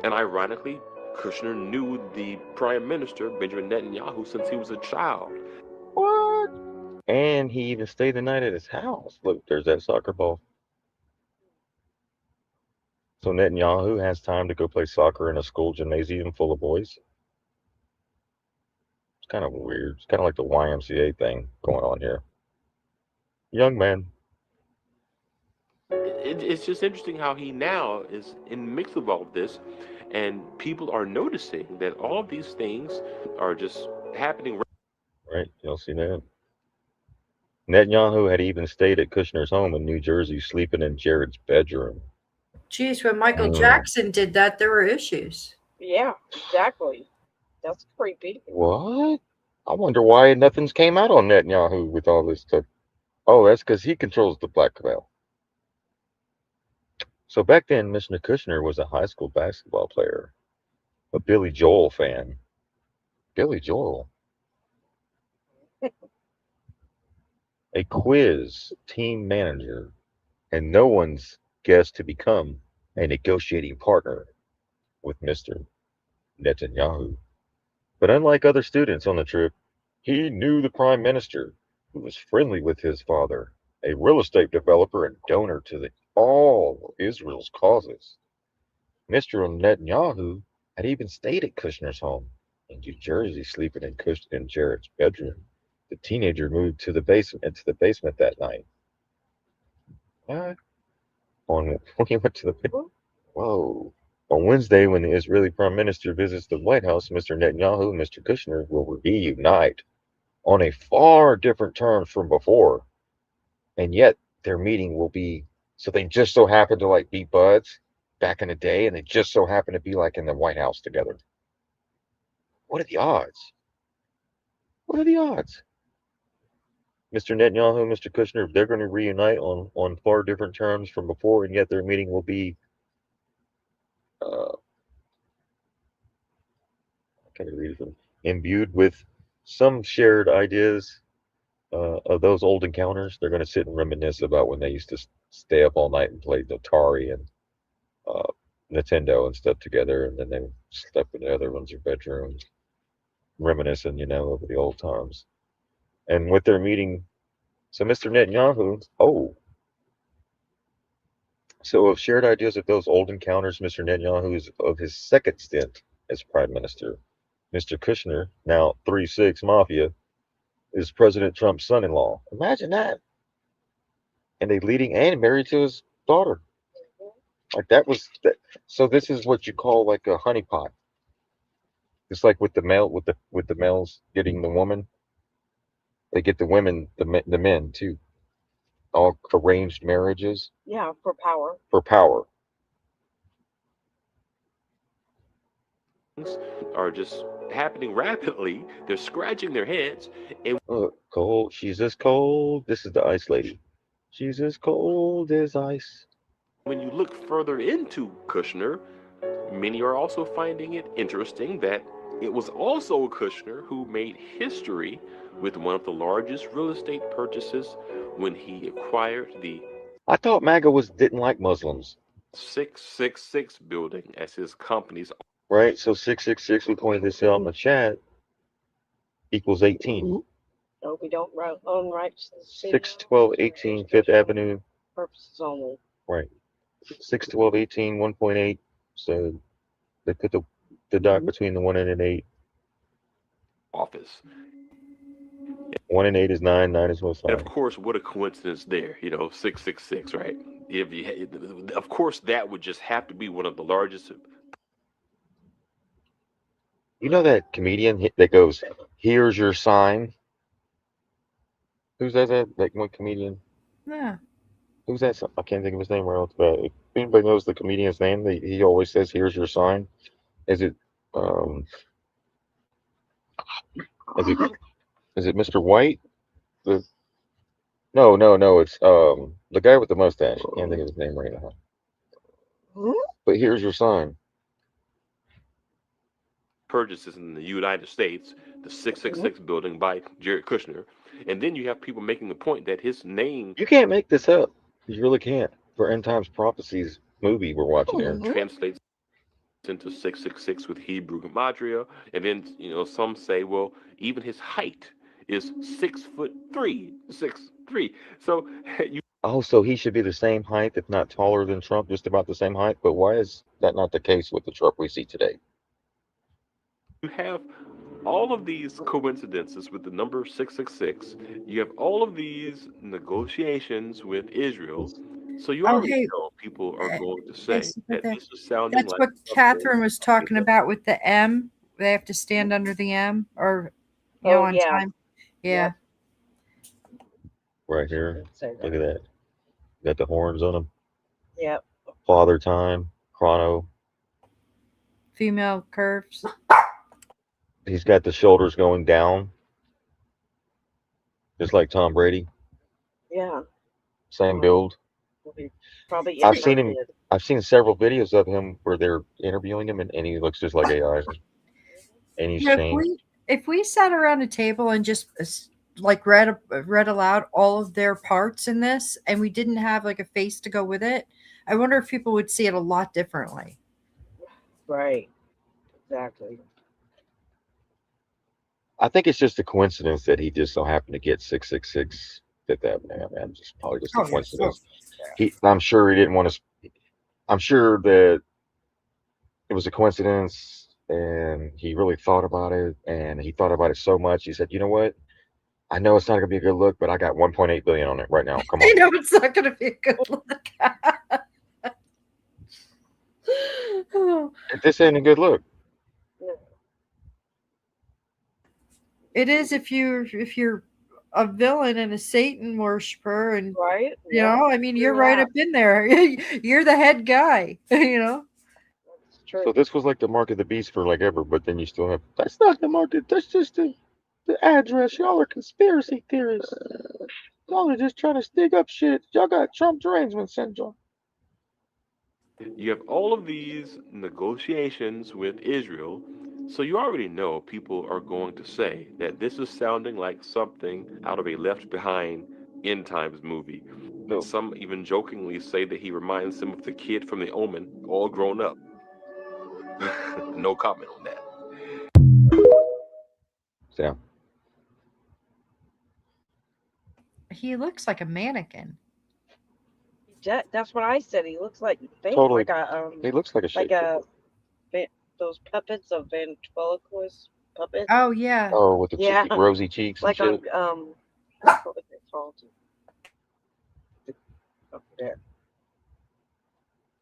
And ironically, Kushner knew the Prime Minister, Benjamin Netanyahu, since he was a child. What? And he even stayed the night at his house. Look, there's that soccer ball. So Netanyahu has time to go play soccer in a school gymnasium full of boys. It's kind of weird. It's kind of like the YMCA thing going on here. Young man. It's just interesting how he now is in the mix of all of this, and people are noticing that all of these things are just happening. Right? Y'all see that? Netanyahu had even stayed at Kushner's home in New Jersey, sleeping in Jared's bedroom. Geez, when Michael Jackson did that, there were issues. Yeah, exactly. That's creepy. What? I wonder why nothing's came out on Netanyahu with all this stuff. Oh, that's because he controls the blackmail. So back then, Mr. Kushner was a high school basketball player, a Billy Joel fan. Billy Joel. A quiz team manager, and no one's guessed to become a negotiating partner with Mr. Netanyahu. But unlike other students on the trip, he knew the prime minister, who was friendly with his father, a real estate developer and donor to all Israel's causes. Mr. Netanyahu had even stayed at Kushner's home in New Jersey, sleeping in Jared's bedroom. The teenager moved into the basement that night. What? When he went to the whoa. On Wednesday, when the Israeli Prime Minister visits the White House, Mr. Netanyahu and Mr. Kushner will reunite on a far different terms from before. And yet their meeting will be, so they just so happen to like be buds back in the day, and they just so happen to be like in the White House together. What are the odds? What are the odds? Mr. Netanyahu and Mr. Kushner, they're going to reunite on far different terms from before, and yet their meeting will be imbued with some shared ideas of those old encounters. They're going to sit and reminisce about when they used to stay up all night and play Atari and Nintendo and stuff together, and then they slept in the other one's bedrooms, reminiscing, over the old times. And with their meeting, so Mr. Netanyahu, so of shared ideas of those old encounters, Mr. Netanyahu is of his second stint as prime minister. Mr. Kushner, now 3-6 Mafia, is President Trump's son-in-law. Imagine that. And they leading and married to his daughter. Like that was that. So this is what you call like a honeypot. It's like with the male, with the males getting the woman, they get the women, the men too. All arranged marriages. Yeah, for power. For power. Are just happening rapidly. They're scratching their heads. And cold. She's as cold. This is the ice lady. She's as cold as ice. When you look further into Kushner, many are also finding it interesting that it was also Kushner who made history with one of the largest real estate purchases when he acquired the I thought MAGA didn't like Muslims, 666 building as his company's right? So 666, we pointed this out in the chat, equals 18. No, we don't own rights to the city. 61218 Fifth Avenue, Purposes only. right? 61218 1.8. So they put the dot between the 1 and an 8. office. 1 and 8 is 9. 9 is most And of high. course, what a coincidence there, 666, right? If you, of course, that would just have to be one of the largest. You know that comedian that goes, "Here's your sign"? Who's that? That one comedian? Yeah. Who's that? I can't think of his name right off the bat. If anybody knows the comedian's name, he always says, "Here's your sign." Is it um is it is it Mr. White? The no, it's the guy with the mustache. I can't think of his name right now. But here's your sign. Purchases in the United States, the 666 building by Jared Kushner. And then you have people making the point that his name You can't make this up. You really can't. For End Times Prophecies movie we're watching here. translates into 666 with Hebrew gematria. And then, some say, well, even his height is 6'3", 6'3". So you Oh, so he should be the same height, if not taller than Trump, just about the same height. But why is that not the case with the Trump we see today? have all of these coincidences with the number 666. You have all of these negotiations with Israel. So you Oh, already hey, know people are going to say yes, but that this is sounding that's like what something Catherine was talking about with the M. They have to stand under the M, or Oh, on yeah. time. Yeah. Right here. Look at that. Got the horns on him. Yep. Father Time, Chrono. Female curves. He's got the shoulders going down, just like Tom Brady. Yeah. Same build. Probably I've seen him. inverted. I've seen several videos of him where they're interviewing him, and he looks just like AI. And he's If changed. we sat around a table and just like read aloud all of their parts in this, and we didn't have like a face to go with it, I wonder if people would see it a lot differently. Right. Exactly. I think it's just a coincidence that he just so happened to get 666 Fifth Avenue. Man, just probably just a coincidence. I'm sure he didn't want to. I'm sure that it was a coincidence, and he really thought about it, and he thought about it so much. He said, "You know what? I know it's not gonna be a good look, but I got 1.8 billion on it right now. Come on." I know it's not going to be a good look. This ain't a good look. It is if you're a villain and a Satan worshiper, and right, I mean, you're right up in there. You're the head guy. So this was like the mark of the beast for like ever, but then you still have. That's not the mark. That's just the address. Y'all are conspiracy theorists. Y'all are just trying to dig up shit. Y'all got Trump derangement syndrome. You have all of these negotiations with Israel. So you already know people are going to say that this is sounding like something out of a Left Behind End Times movie. No. Some even jokingly say that he reminds them of the kid from The Omen, all grown up. No comment on that. Yeah. He looks like a mannequin. That's what I said. He looks like Totally. like a He looks like a those puppets of ventriloquist puppets. Oh yeah. Oh, with the cheeky, rosy cheeks like and shit. on what was it called? Up there.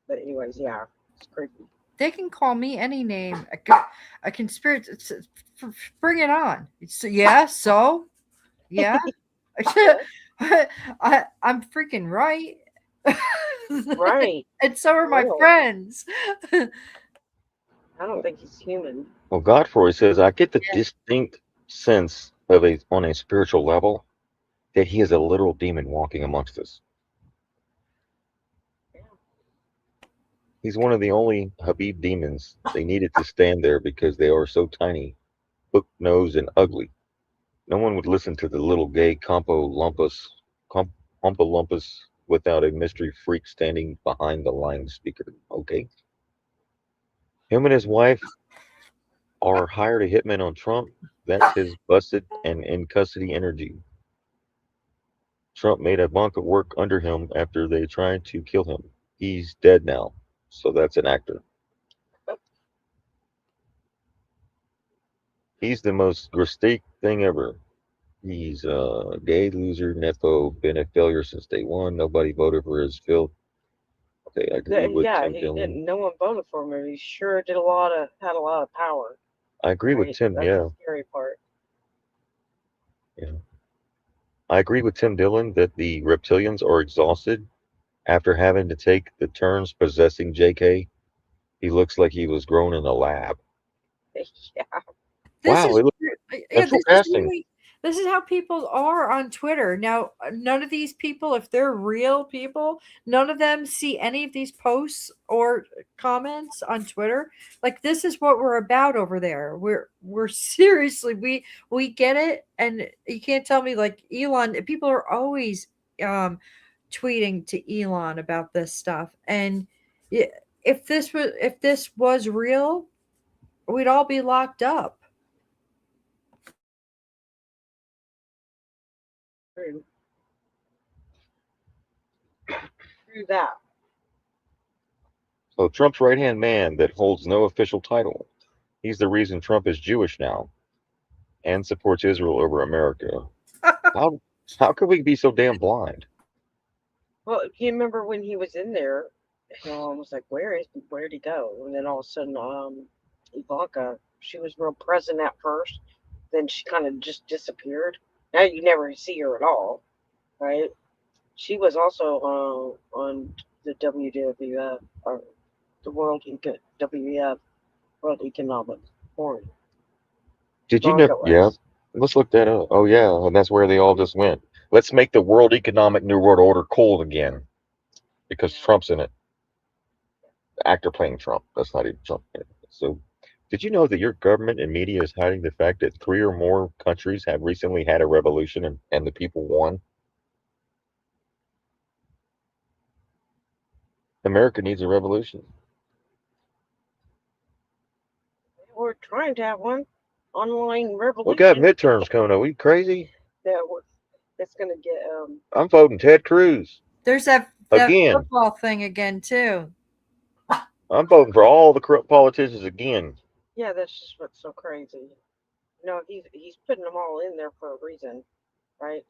But anyways, yeah, it's creepy. They can call me any name. A conspiracy. Bring it on. Yeah. So. Yeah. I'm freaking right. Right. And so are my friends. I don't think he's human. Well, Godfrey says, I get the distinct sense of on a spiritual level that he is a literal demon walking amongst us. He's one of the only Habib demons. They needed to stand there because they are so tiny, hook-nosed, and ugly. No one would listen to the little gay Campo Lumpus Oompa Loompas without a mystery freak standing behind the line speaker. Okay. Him and his wife are hired a hitman on Trump. That's his busted and in custody energy. Trump made Ivanka work under him after they tried to kill him. He's dead now, so that's an actor. He's the most grotesque thing ever. He's a gay loser, nepo, been a failure since day one. Nobody voted for his filth. Okay, I agree with Yeah, Tim he Dillon. didn't. No one voted for him, and he sure did had a lot of power. I agree with Right? Tim. That's Yeah, the scary part. yeah. I agree with Tim Dillon that the reptilians are exhausted after having to take the turns possessing JK. He looks like he was grown in a lab. Yeah. This Wow, is yeah, central casting. this is how people are on Twitter. Now, none of these people, if they're real people, none of them see any of these posts or comments on Twitter. Like this is what we're about over there. We're seriously we get it, and you can't tell me like Elon. People are always um tweeting to Elon about this stuff, and if this was real, we'd all be locked up. True. True that. So Trump's right-hand man that holds no official title. He's the reason Trump is Jewish now and supports Israel over America. How how could we be so damn blind? Well, you remember when he was in there, was like, where'd he go? And then all of a sudden, Ivanka, she was real present at first, then she kind of just disappeared. Now you never see her at all, right? She was also on the WWF, or the WEF, World Economic Forum. Did you know? Ivanka Yeah, was. let's look that up. Oh yeah, and that's where they all just went. Let's make the World Economic New World Order cold again because Trump's in it. The actor playing Trump. That's not even Trump. So, did you know that your government and media is hiding the fact that 3 or more countries have recently had a revolution and the people won? America needs a revolution. We're trying to have one online We got revolution. midterms coming up. We crazy? That's gonna get I'm voting Ted Cruz There's that again. football thing again too. I'm voting for all the corrupt politicians again. Yeah, that's just what's so crazy. No, he's putting them all in there for a reason, right?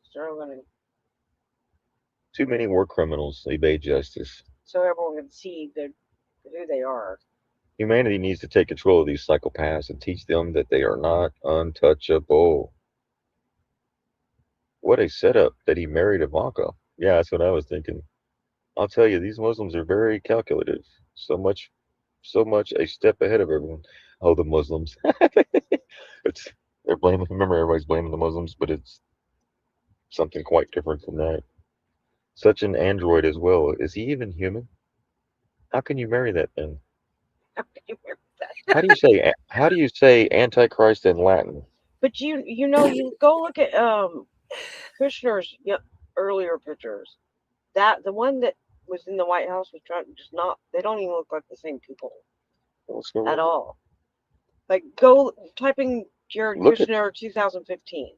Too many war criminals evade justice. So everyone can see who they are. Humanity needs to take control of these psychopaths and teach them that they are not untouchable. What a setup that he married Ivanka. Yeah, that's what I was thinking. I'll tell you, these Muslims are very calculative. So much a step ahead of everyone. Oh, the Muslims. it's they're blaming. Remember, everybody's blaming the Muslims, but it's something quite different from that. Such an android as well. Is he even human? How can you marry that thing? How do you say Antichrist in Latin? But you go look at Kushner's earlier pictures. That the one that was in the White House was trying just not. They don't even look like the same people at all. Like go typing Jared Kushner 2015.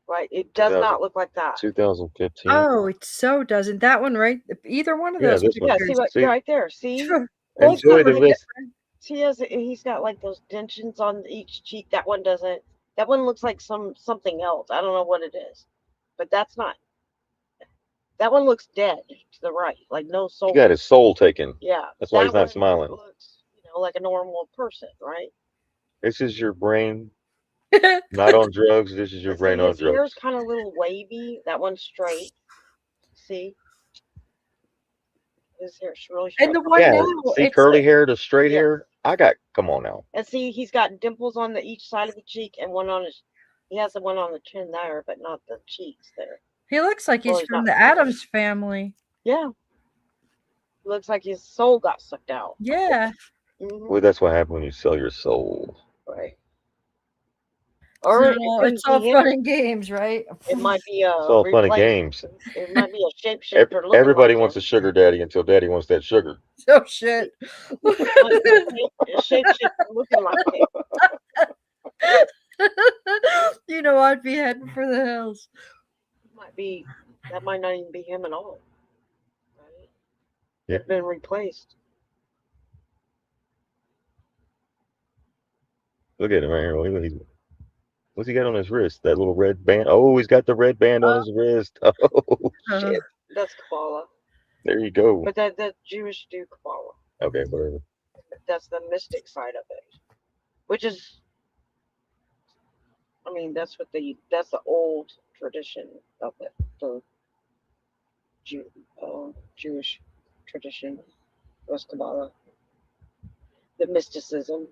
Right, it does not look like that. 2015. Oh, it so doesn't. That one, right? Either one of Yeah, those this one. pictures. See right there. See, Enjoy the list. he's got like those dentures on each cheek. That one doesn't. That one looks like something else. I don't know what it is, but that's not. That one looks dead to the right, like no soul. He got his soul taken. Yeah, that's why he's not smiling. Looks, like a normal person, right? This is your brain, not on drugs. This is your brain on drugs. His hair's kind of a little wavy. That one's straight. See, his hair's really straight. And the one now, see curly hair to straight hair. Come on now. And see, he's got dimples on each side of the cheek and one on his. He has the one on the chin there, but not the cheeks there. He looks like he's from the Addams family. Yeah. Looks like his soul got sucked out. Yeah. Well, that's what happens when you sell your soul. Right. Or it No, couldn't it's all be him. fun and games, right? It might be It's all fun and replace. games. It might be a shapeshifter looking Everybody like wants him. a sugar daddy until daddy wants that sugar. Oh shit. Might be a shapeshifter looking like him. You know, I'd be heading for the hills. That might not even be him at all. Right? Yeah. It's been replaced. Look at him right here. What's he got on his wrist? That little red band. Oh, he's got the red band on his wrist. Oh shit. That's Kabbalah. There you go. But that Jewish do Kabbalah. Okay, whatever. That's the mystic side of it. Which is, I mean, that's the old tradition of it. The Jewish tradition was Kabbalah. The mysticism.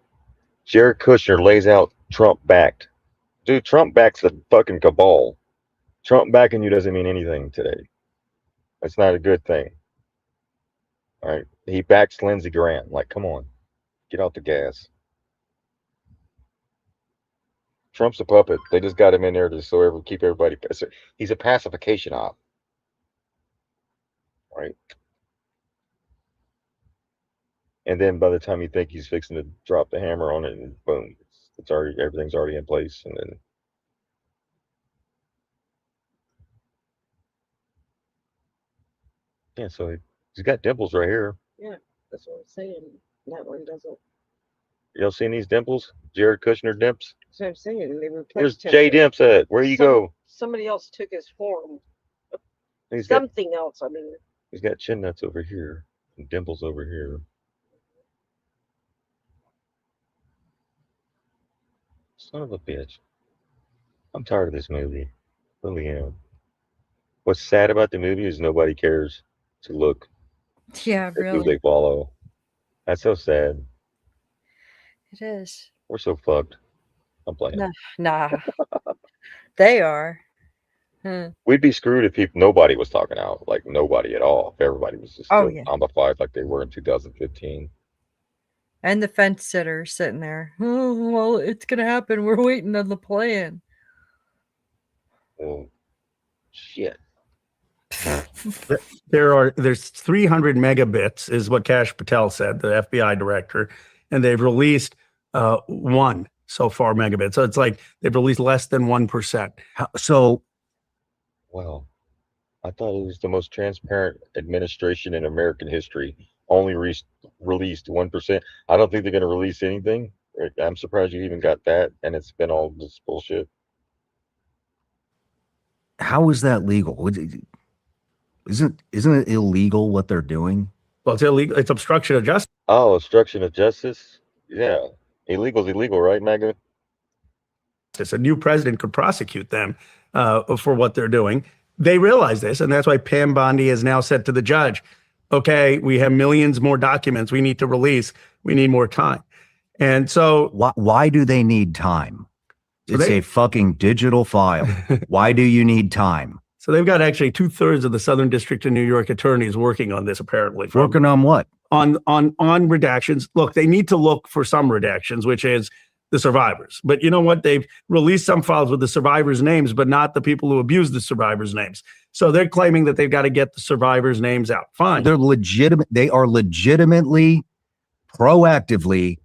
Jared Kushner lays out Trump backed. Dude, Trump backs the fucking cabal. Trump backing you doesn't mean anything today. That's not a good thing. All right. He backs Lindsey Graham. Like, come on. Get out the gas. Trump's a puppet. They just got him in there to keep everybody. He's a pacification op. Right. And then by the time you think he's fixing to drop the hammer on it, and boom, everything's already in place. And then yeah, so he's got dimples right here. Yeah, that's what I'm saying. That one doesn't. Y'all seen these dimples? Jared Kushner dimps? That's what I'm saying. They replaced Where's him. Jay Dimps at? Where you go? Somebody else took his form. He's got Something else, I mean. He's got chin nuts over here and dimples over here. Son of a bitch. I'm tired of this movie. Really am. What's sad about the movie is nobody cares to look Yeah, at who really. they follow. That's so sad. It is. We're so fucked. I'm playing. Nah. They are. We'd be screwed if nobody was talking out. Like nobody at all. If everybody was just still zombified like they were in 2015. And the fence sitter sitting there. Oh, well, it's gonna happen. We're waiting on the plan. Well, shit. There's 300 megabits is what Kash Patel said, the FBI director, and they've released 1 so far megabit. So it's like they've released less than 1%. Wow. I thought it was the most transparent administration in American history. Only released 1%. I don't think they're going to release anything. I'm surprised you even got that, and it's been all this bullshit. How is that legal? Isn't it illegal what they're doing? Well, it's illegal. It's obstruction of justice. Oh, obstruction of justice? Yeah. Illegal's illegal, right, Megan? A new president could prosecute them for what they're doing. They realize this, and that's why Pam Bondi has now said to the judge, okay, we have millions more documents we need to release. We need more time. And so why do they need time? It's a fucking digital file. Why do you need time? So they've got actually 2/3 of the Southern District of New York attorneys working on this, apparently. Working on what? On redactions. Look, they need to look for some redactions, which is the survivors. But you know what? They've released some files with the survivors' names, but not the people who abused the survivors' names. So they're claiming that they've got to get the survivors' names out. Fine. They're legitimate. They are legitimately, proactively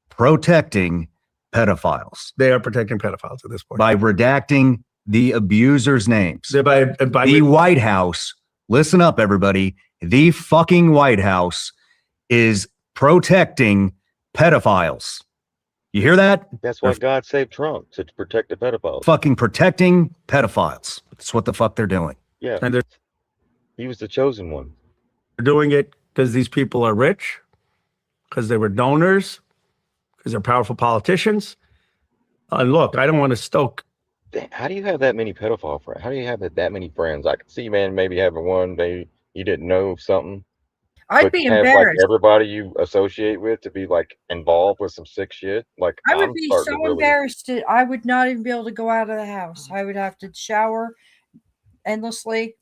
protecting pedophiles. They are protecting pedophiles at this point. By redacting the abusers' names. The White House, listen up, everybody. The fucking White House is protecting pedophiles. You hear that? That's why God saved Trump, to protect the pedophiles. Fucking protecting pedophiles. That's what the fuck they're doing. Yeah. And he was the chosen one. They're doing it because these people are rich, because they were donors, because they're powerful politicians. And look, I don't want to stoke. How do you have that many pedophile friends? How do you have that many friends? I can see, man, maybe having one, maybe you didn't know something. I'd be have, embarrassed. Like, everybody you associate with to be like involved with some sick shit. Like I would be so embarrassed. I would not even be able to go out of the house. I would have to shower endlessly.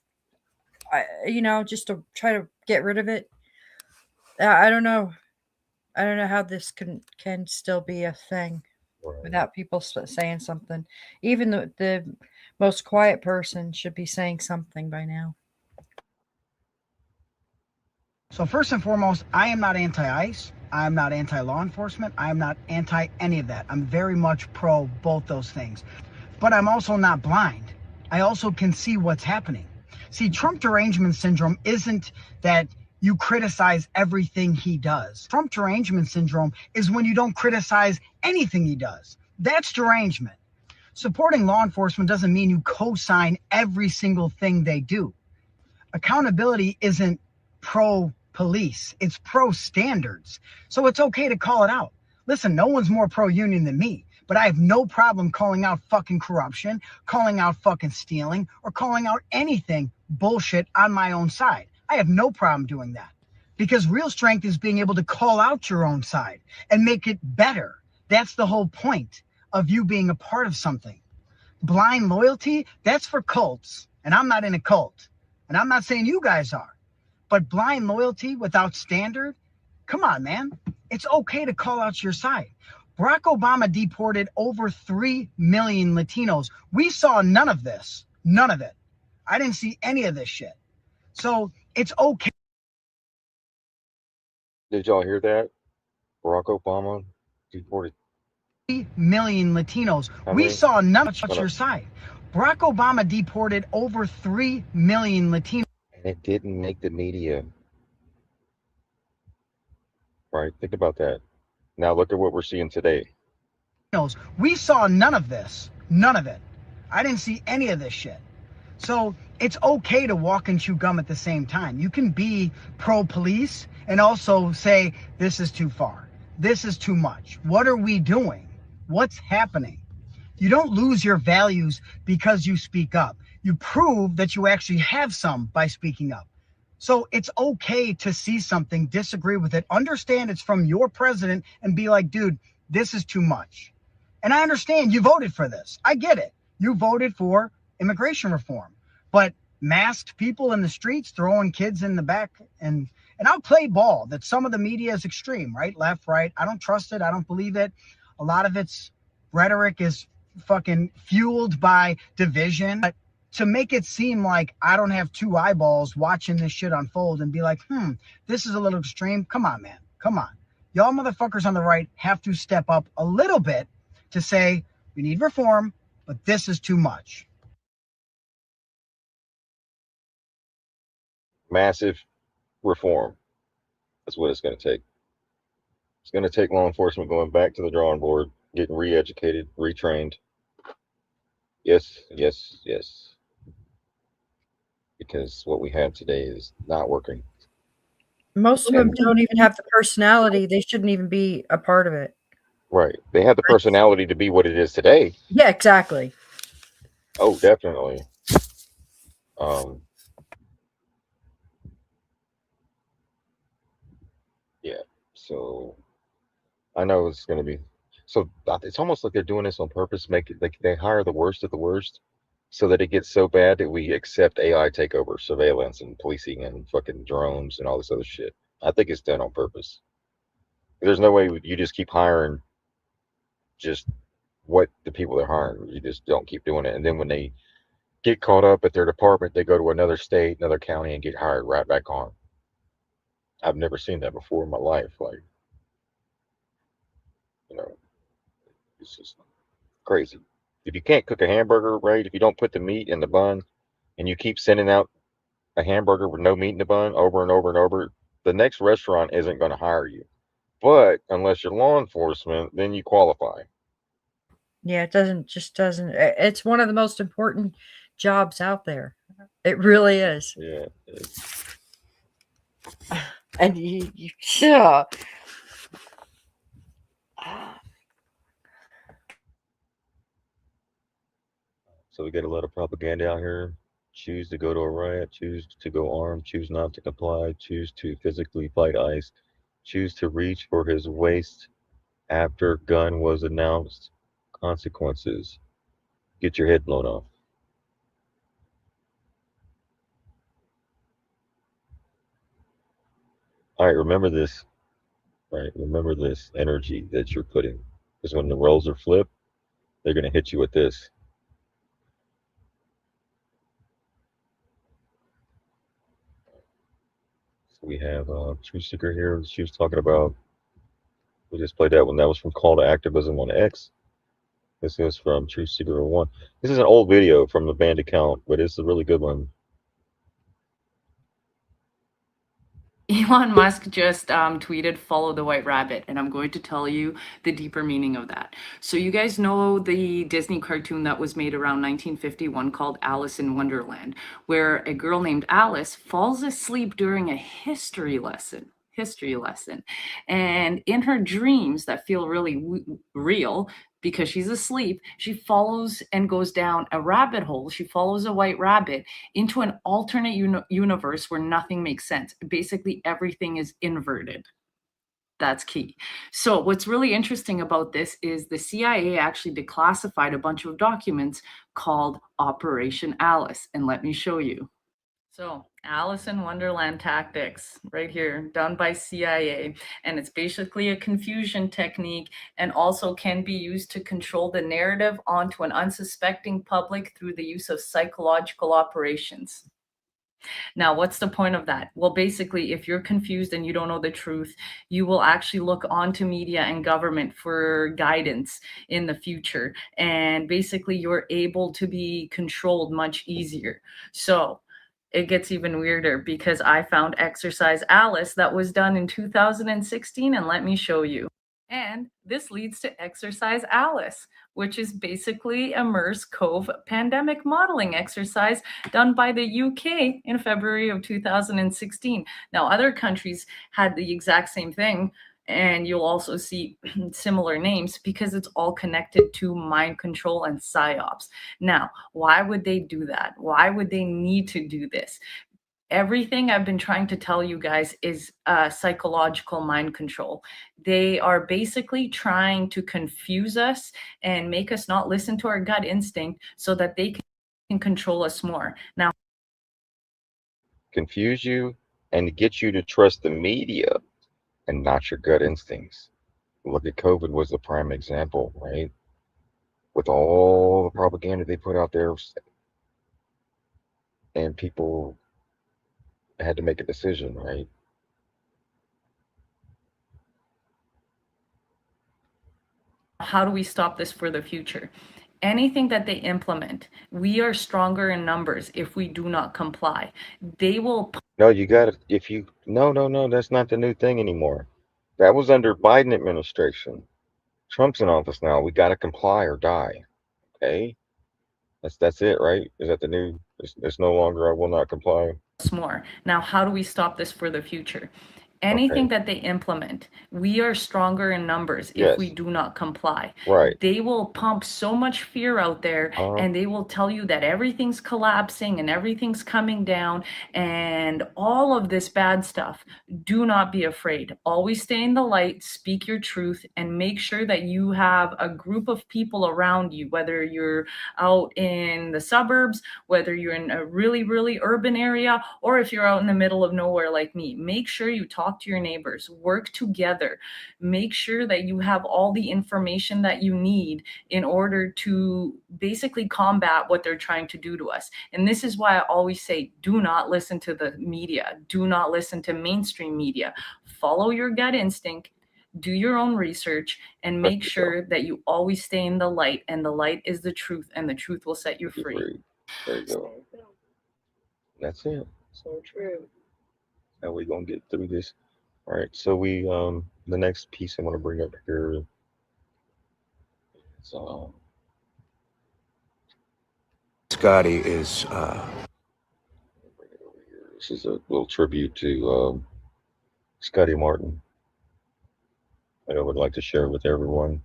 Just to try to get rid of it. I don't know. I don't know how this can still be a thing. without people saying something. Even the most quiet person should be saying something by now. So first and foremost, I am not anti-ICE. I'm not anti-law enforcement. I'm not anti any of that. I'm very much pro both those things. But I'm also not blind. I also can see what's happening. See, Trump derangement syndrome isn't that you criticize everything he does. Trump derangement syndrome is when you don't criticize anything he does. That's derangement. Supporting law enforcement doesn't mean you co-sign every single thing they do. Accountability isn't pro-police, it's pro-standards. So it's okay to call it out. Listen, no one's more pro-union than me, but I have no problem calling out fucking corruption, calling out fucking stealing, or calling out anything bullshit on my own side. I have no problem doing that, because real strength is being able to call out your own side and make it better. That's the whole point of you being a part of something. Blind loyalty, that's for cults, and I'm not in a cult. And I'm not saying you guys are, but blind loyalty without standard, come on, man. It's okay to call out your side. Barack Obama deported over 3 million Latinos. We saw none of this, none of it. I didn't see any of this shit. So it's okay. Did y'all hear that? Barack Obama deported 3 million Latinos. how We many? saw none of your side. Barack Obama deported over 3 million Latinos. And it didn't make the media. Right? Think about that. Now look at what we're seeing today. We saw none of this, none of it. I didn't see any of this shit. So it's okay to walk and chew gum at the same time. You can be pro-police and also say, this is too far. This is too much. What are we doing? What's happening? You don't lose your values because you speak up. You prove that you actually have some by speaking up. So it's okay to see something, disagree with it, understand it's from your president, and be like, dude, this is too much. And I understand you voted for this. I get it. You voted for immigration reform. But masked people in the streets throwing kids in the back, and I'll play ball that some of the media is extreme, right? Left, right. I don't trust it. I don't believe it. A lot of its rhetoric is fucking fueled by division. But to make it seem like I don't have two eyeballs watching this shit unfold and be like, this is a little extreme. Come on, man. Come on. Y'all motherfuckers on the right have to step up a little bit to say, we need reform, but this is too much. Massive reform. That's what it's going to take. It's going to take law enforcement going back to the drawing board, getting re-educated, retrained. Yes, yes, yes. Because what we have today is not working. Most of them don't even have the personality. They shouldn't even be a part of it. Right. They have the personality to be what it is today. Yeah, exactly. Oh, definitely. Yeah. So I know it's going to be. So it's almost like they're doing this on purpose. Make it like they hire the worst of the worst, so that it gets so bad that we accept AI takeover, surveillance, and policing, and fucking drones, and all this other shit. I think it's done on purpose. There's no way you just keep hiring just what the people they're hiring. You just don't keep doing it. And then when they get caught up at their department, they go to another state, another county, and get hired right back on. I've never seen that before in my life. Like, it's just crazy. If you can't cook a hamburger right, if you don't put the meat in the bun, and you keep sending out a hamburger with no meat in the bun over and over and over, the next restaurant isn't going to hire you. But unless you're law enforcement, then you qualify. Yeah, it doesn't. It's one of the most important jobs out there. It really is. Yeah. And yeah. So we get a lot of propaganda out here. Choose to go to a riot, choose to go armed, choose not to comply, choose to physically fight ICE, choose to reach for his waist after gun was announced. Consequences. Get your head blown off. All right, remember this. Right, remember this energy that you're putting Because when the roles are flipped, they're going to hit you with this. So we have Truth Seeker here. She was talking about, we just played that one. That was from Call to Activism on X. This is from Truth Seeker 1. This is an old video from the band account, but it's a really good one. Elon Musk just tweeted, "Follow the White Rabbit," and I'm going to tell you the deeper meaning of that. So you guys know the Disney cartoon that was made around 1951 called Alice in Wonderland, where a girl named Alice falls asleep during a history lesson. And in her dreams that feel really real, because she's asleep, she follows and goes down a rabbit hole. She follows a white rabbit into an alternate universe where nothing makes sense. Basically, everything is inverted. That's key. So what's really interesting about this is the CIA actually declassified a bunch of documents called Operation Alice. And let me show you. So Alice in Wonderland tactics right here, done by CIA. And it's basically a confusion technique and also can be used to control the narrative onto an unsuspecting public through the use of psychological operations. Now, what's the point of that? Well, basically, if you're confused and you don't know the truth, you will actually look onto media and government for guidance in the future. And basically, you're able to be controlled much easier. So it gets even weirder because I found Exercise Alice that was done in 2016, and let me show you. And this leads to Exercise Alice, which is basically a MERS CoV pandemic modeling exercise done by the UK in February of 2016. Now, other countries had the exact same thing, and you'll also see similar names because it's all connected to mind control and psyops. Now, why would they do that? Why would they need to do this? Everything I've been trying to tell you guys is psychological mind control. They are basically trying to confuse us and make us not listen to our gut instinct so that they can control us more. Now, Confuse you and get you to trust the media and not your gut instincts. Look at COVID was the prime example, right? With all the propaganda they put out there, and people had to make a decision, right? how do we stop this for the future? Anything that they implement, we are stronger in numbers if we do not comply. They will. No, you got to, if you, no, that's not the new thing anymore. That was under Biden administration. Trump's in office now. We got to comply or die. Okay? That's it, right? Is that the new, it's no longer I will not comply. More. Now, how do we stop this for the future? Anything that they implement, we are stronger in numbers if we do not comply. Right. They will pump so much fear out there and they will tell you that everything's collapsing and everything's coming down and all of this bad stuff. Do not be afraid. Always stay in the light, speak your truth, and make sure that you have a group of people around you, whether you're out in the suburbs, whether you're in a really, really urban area, or if you're out in the middle of nowhere like me. Make sure you talk to your neighbors, work together, make sure that you have all the information that you need in order to basically combat what they're trying to do to us. And this is why I always say, do not listen to the media. Do not listen to mainstream media. Follow your gut instinct, do your own research, and make sure that you always stay in the light. And the light is the truth, and the truth will set you free. There you go. That's it. So true. How we gonna get through this? All right, so we the next piece I want to bring up here is Scotty is bring it over here. This is a little tribute to Scotty Martin. I would like to share with everyone.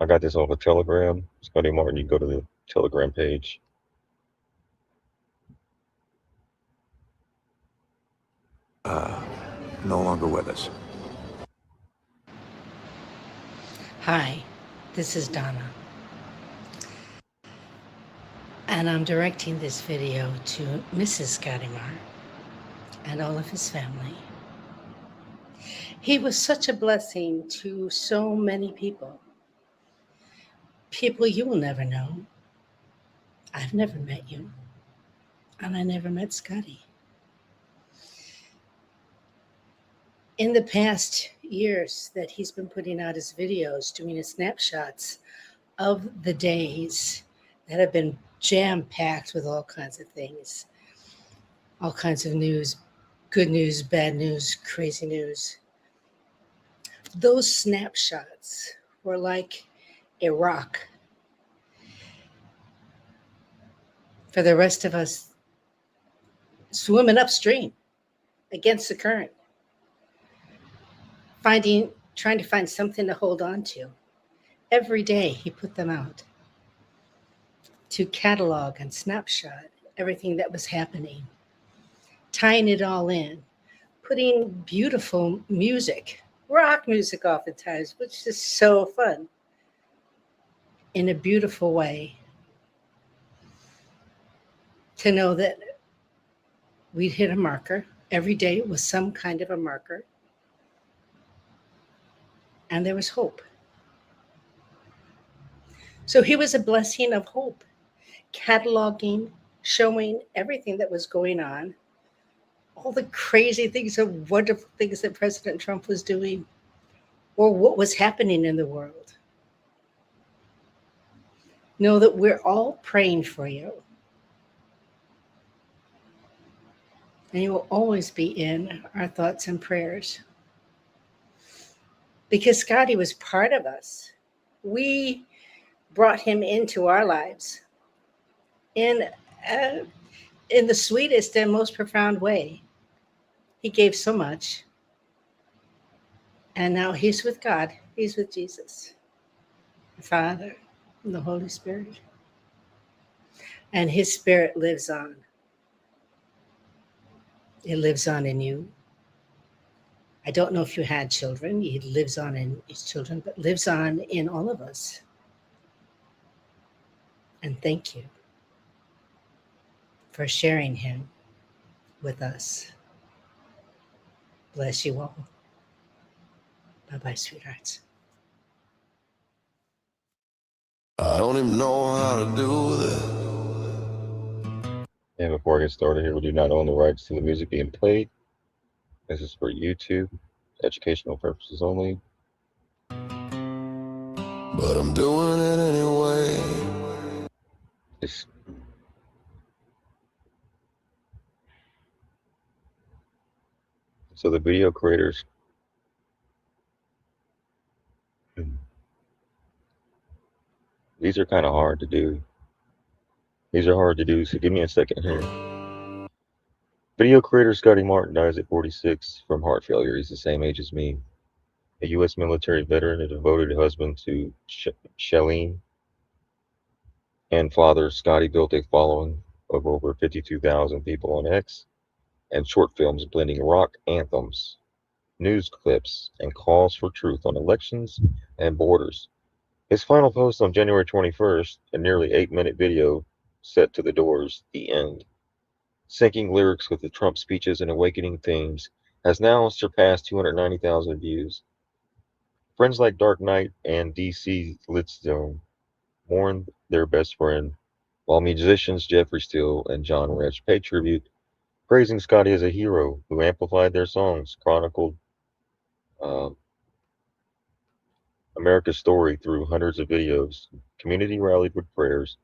I got this off of Telegram. Scotty Martin, you go to the Telegram page. no longer with us. Hi, this is Donna. And I'm directing this video to Mrs. Scotty Martin and all of his family. He was such a blessing to so many people. People you will never know. I've never met you. And I never met Scotty. In the past years that he's been putting out his videos, doing his snapshots of the days that have been jam-packed with all kinds of things, all kinds of news, good news, bad news, crazy news. Those snapshots were like a rock for the rest of us swimming upstream against the current, trying to find something to hold on to. Every day he put them out to catalog and snapshot everything that was happening, tying it all in, putting beautiful music, rock music oftentimes, which is so fun, in a beautiful way, to know that we'd hit a marker. Every day it was some kind of a marker, and there was hope. So he was a blessing of hope, cataloging, showing everything that was going on, all the crazy things and wonderful things that President Trump was doing, or what was happening in the world. Know that we're all praying for you. And you will always be in our thoughts and prayers. Because Scotty was part of us. We brought him into our lives in the sweetest and most profound way. He gave so much. And now he's with God. He's with Jesus, the Father, and the Holy Spirit. And his spirit lives on. It lives on in you. I don't know if you had children. He lives on in his children, but lives on in all of us. And thank you for sharing him with us. Bless you all. Bye-bye, sweethearts. I don't even know how to do this. And before I get started here, we do not own the rights to the music being played. This is for YouTube, educational purposes only. But I'm doing it anyway. So the video creators, these are kind of hard to do. These are hard to do, so give me a second here. Video creator Scotty Martin dies at 46 from heart failure. He's the same age as me. A U.S. military veteran, a devoted husband to Shelleen and father, Scotty built a following of over 52,000 people on X and short films blending rock anthems, news clips, and calls for truth on elections and borders. His final post on January 21st, a nearly 8-minute video set to the Doors, The End, syncing lyrics with the Trump speeches and awakening themes, has now surpassed 290,000 views. Friends like Dark Knight and DC Litstone mourn their best friend, while musicians Jeffrey Steele and John Rich pay tribute, praising Scotty as a hero who amplified their songs, chronicled America's story through hundreds of videos. Community rallied with prayers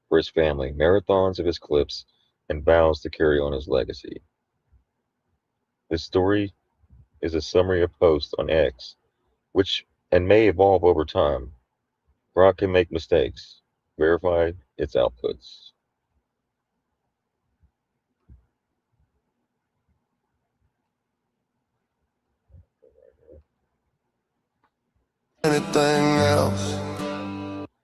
for his family, marathons of his clips, and vows to carry on his legacy. This story is a summary of posts on X, which and may evolve over time. Grok can make mistakes. Verify its outputs. Anything else,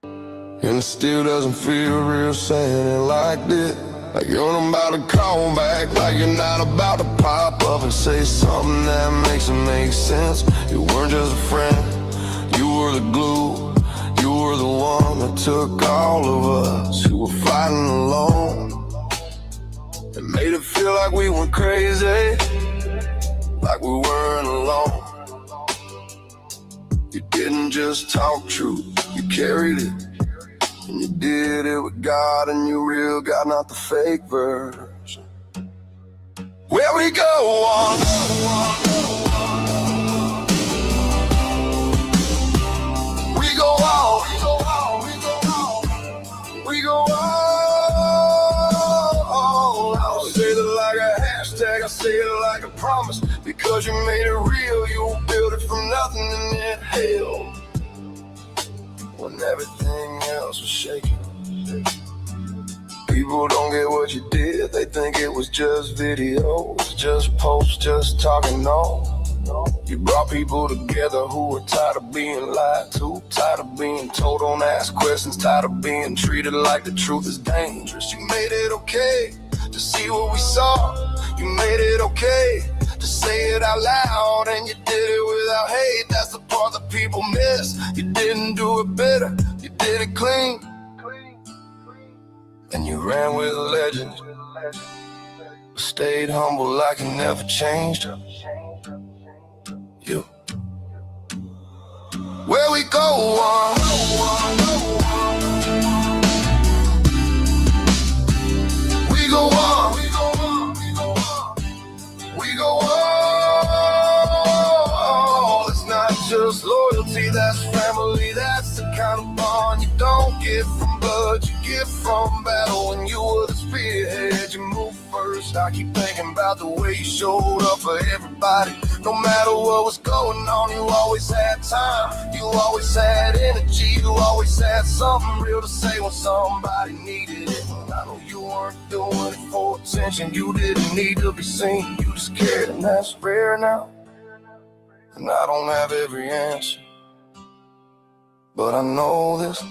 and it still doesn't feel real saying it like this. Like you're not about to call back, like you're not about to pop up and say something that makes it make sense. You weren't just a friend, you were the glue. You were the one that took all of us who were fighting alone and made it feel like we went crazy, like we weren't alone. You didn't just talk truth, you carried it. And you did it with God and you real God, not the fake version. Where we go on. We go on. We go on. I'll say it like a hashtag, I say it like a promise. Because you made it real, you built it from nothing and it held. When everything else was shaking. People don't get what you did, they think it was just videos, just posts, just talking on. You brought people together who were tired of being lied to, tired of being told don't ask questions, tired of being treated like the truth is dangerous. You made it okay to see what we saw. You made it okay to say it out loud, and you did it without hate. That's the part that people miss. You didn't do it better, you did it clean. And you ran with legends, but stayed humble like you never changed. You. Where we go on. We go on. We go on. It's not just loyalty, that's family, that's the kind of bond you don't get from blood, you get from battle. When you were the spearhead, you moved first. I keep thinking about the way you showed up for everybody. No matter what was going on, you always had time. You always had energy, you always had something real to say when somebody needed it. And I know you weren't doing it for attention, you didn't need to be seen, you just cared, and that's rare now. And I don't have every answer, but I know this: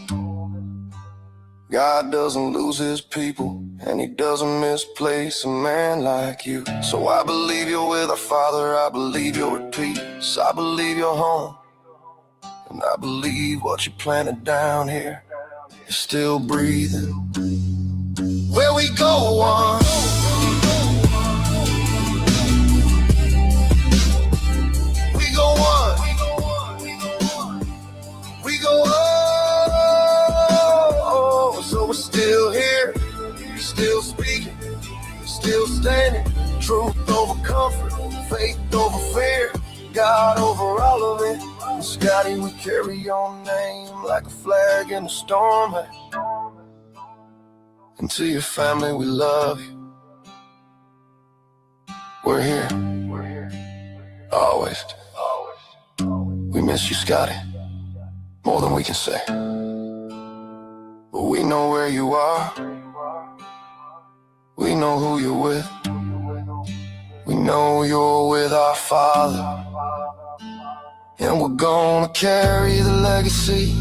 God doesn't lose his people, and he doesn't misplace a man like you. So I believe you're with our Father, I believe you're at peace, I believe you're home, and I believe what you planted down here is still breathing. Where we go on. We go on. We go on. So we're still here, still speaking, still standing. Truth over comfort, faith over fear, God over all of it. And Scotty, we carry your name like a flag in the storm. And to your family, we love you. We're here, always. We miss you, Scotty, more than we can say. But we know where you are. We know who you're with. We know you're with our Father. And we're gonna carry the legacy.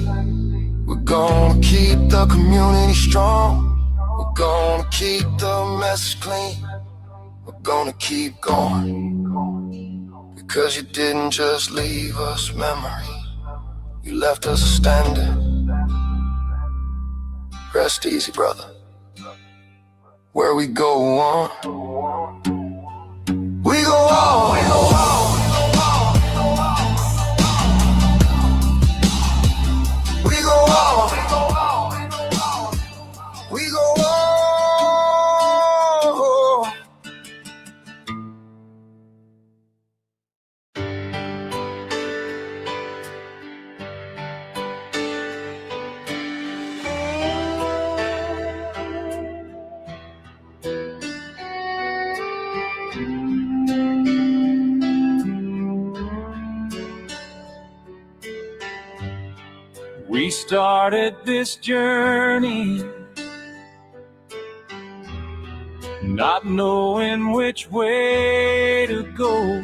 We're gonna keep the community strong. We're gonna keep the message clean. We're gonna keep going. Because you didn't just leave us memories, you left us a standard. Rest easy, brother. Where we go on. We go on. We go on. We go on. We go on. We started this journey not knowing which way to go.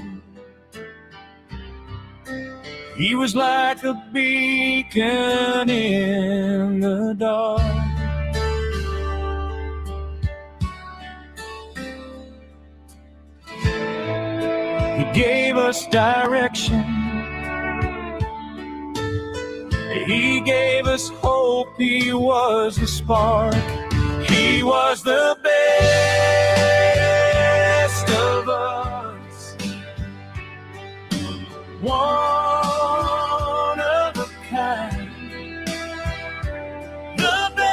He was like a beacon in the dark. He gave us direction. He gave us hope. He was the spark. He was the best of us. One of a kind. The best.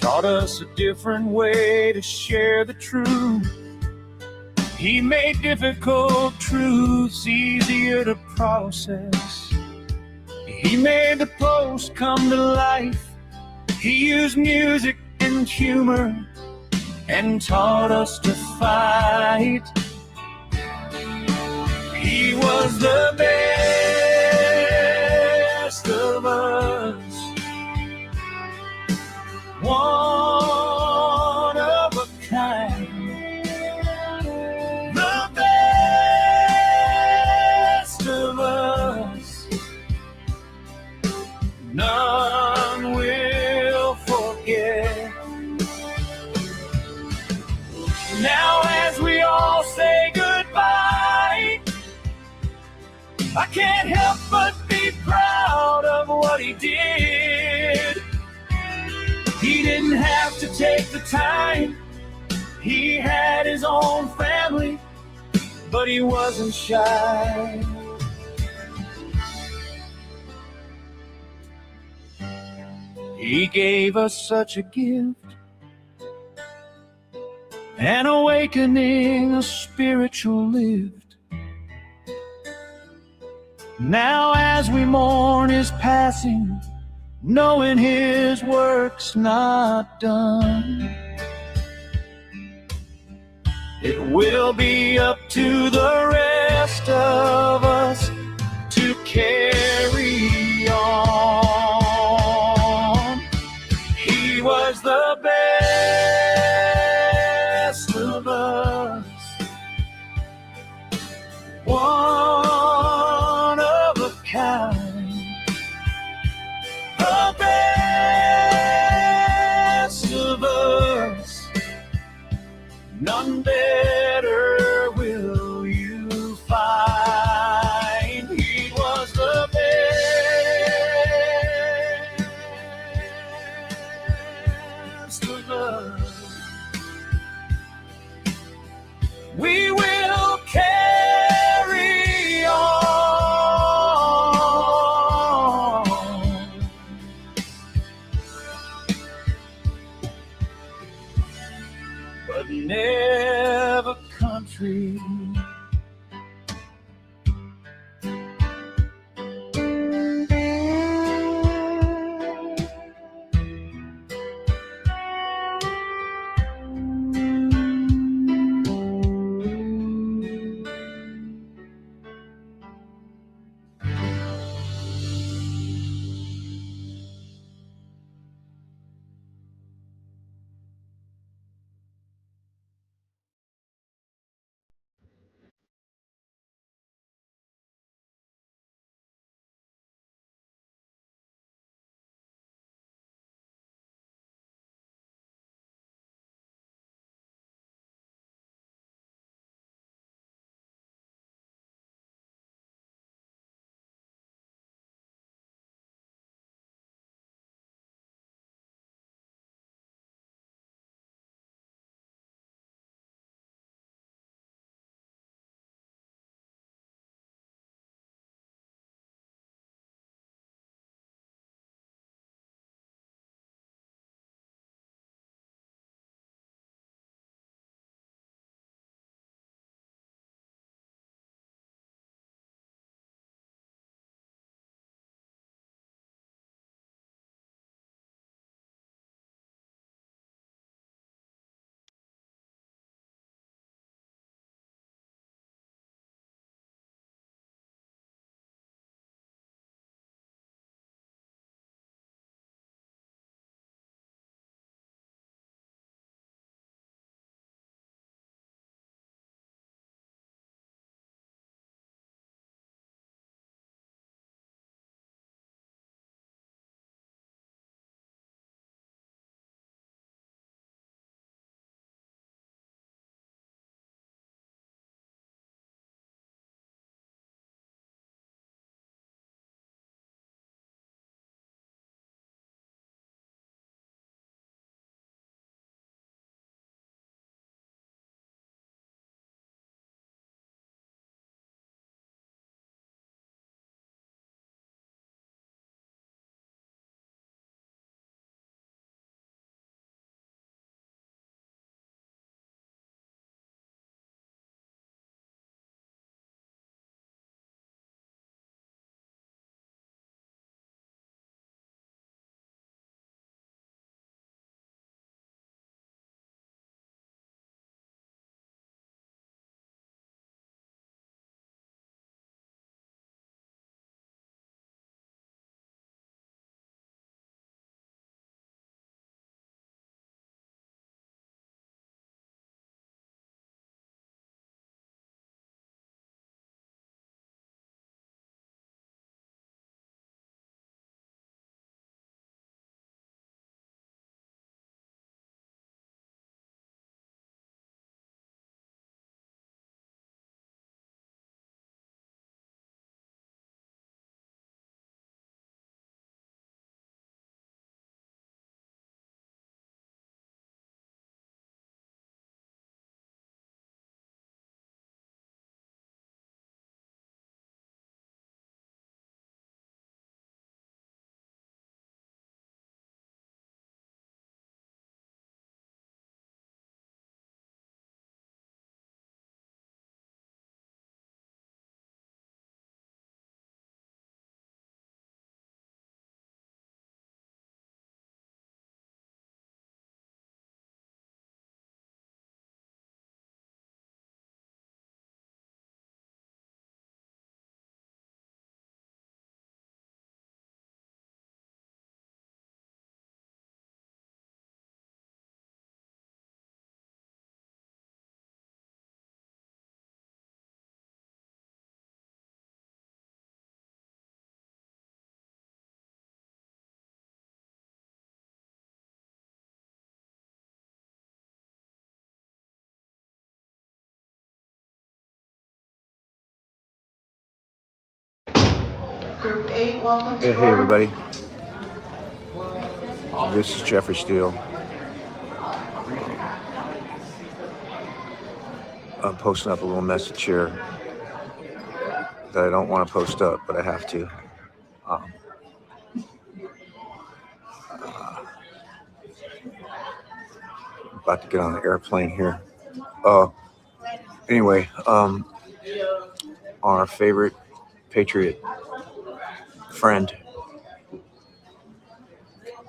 taught us a different way to share the truth. He made difficult truths easier to process. He made the post come to life. He used music and humor and taught us to fight. He was the best of us, one of a kind. The best of us, none will forget. Now as we all say goodbye, I can't help but be proud of what he did. He didn't have to take the time. He had his own family, but he wasn't shy. He gave us such a gift, an awakening, a spiritual lift. Now as we mourn his passing, knowing his work's not done, it will be up to the rest of us to carry on. He was the best of us, one of a kind, the best of us, none better will you find. He was the best of us. We will carry on, but never country. Hey, everybody. This is Jeffrey Steele. I'm posting up a little message here that I don't want to post up, but I have to. About to get on the airplane here. Anyway, our favorite patriot friend,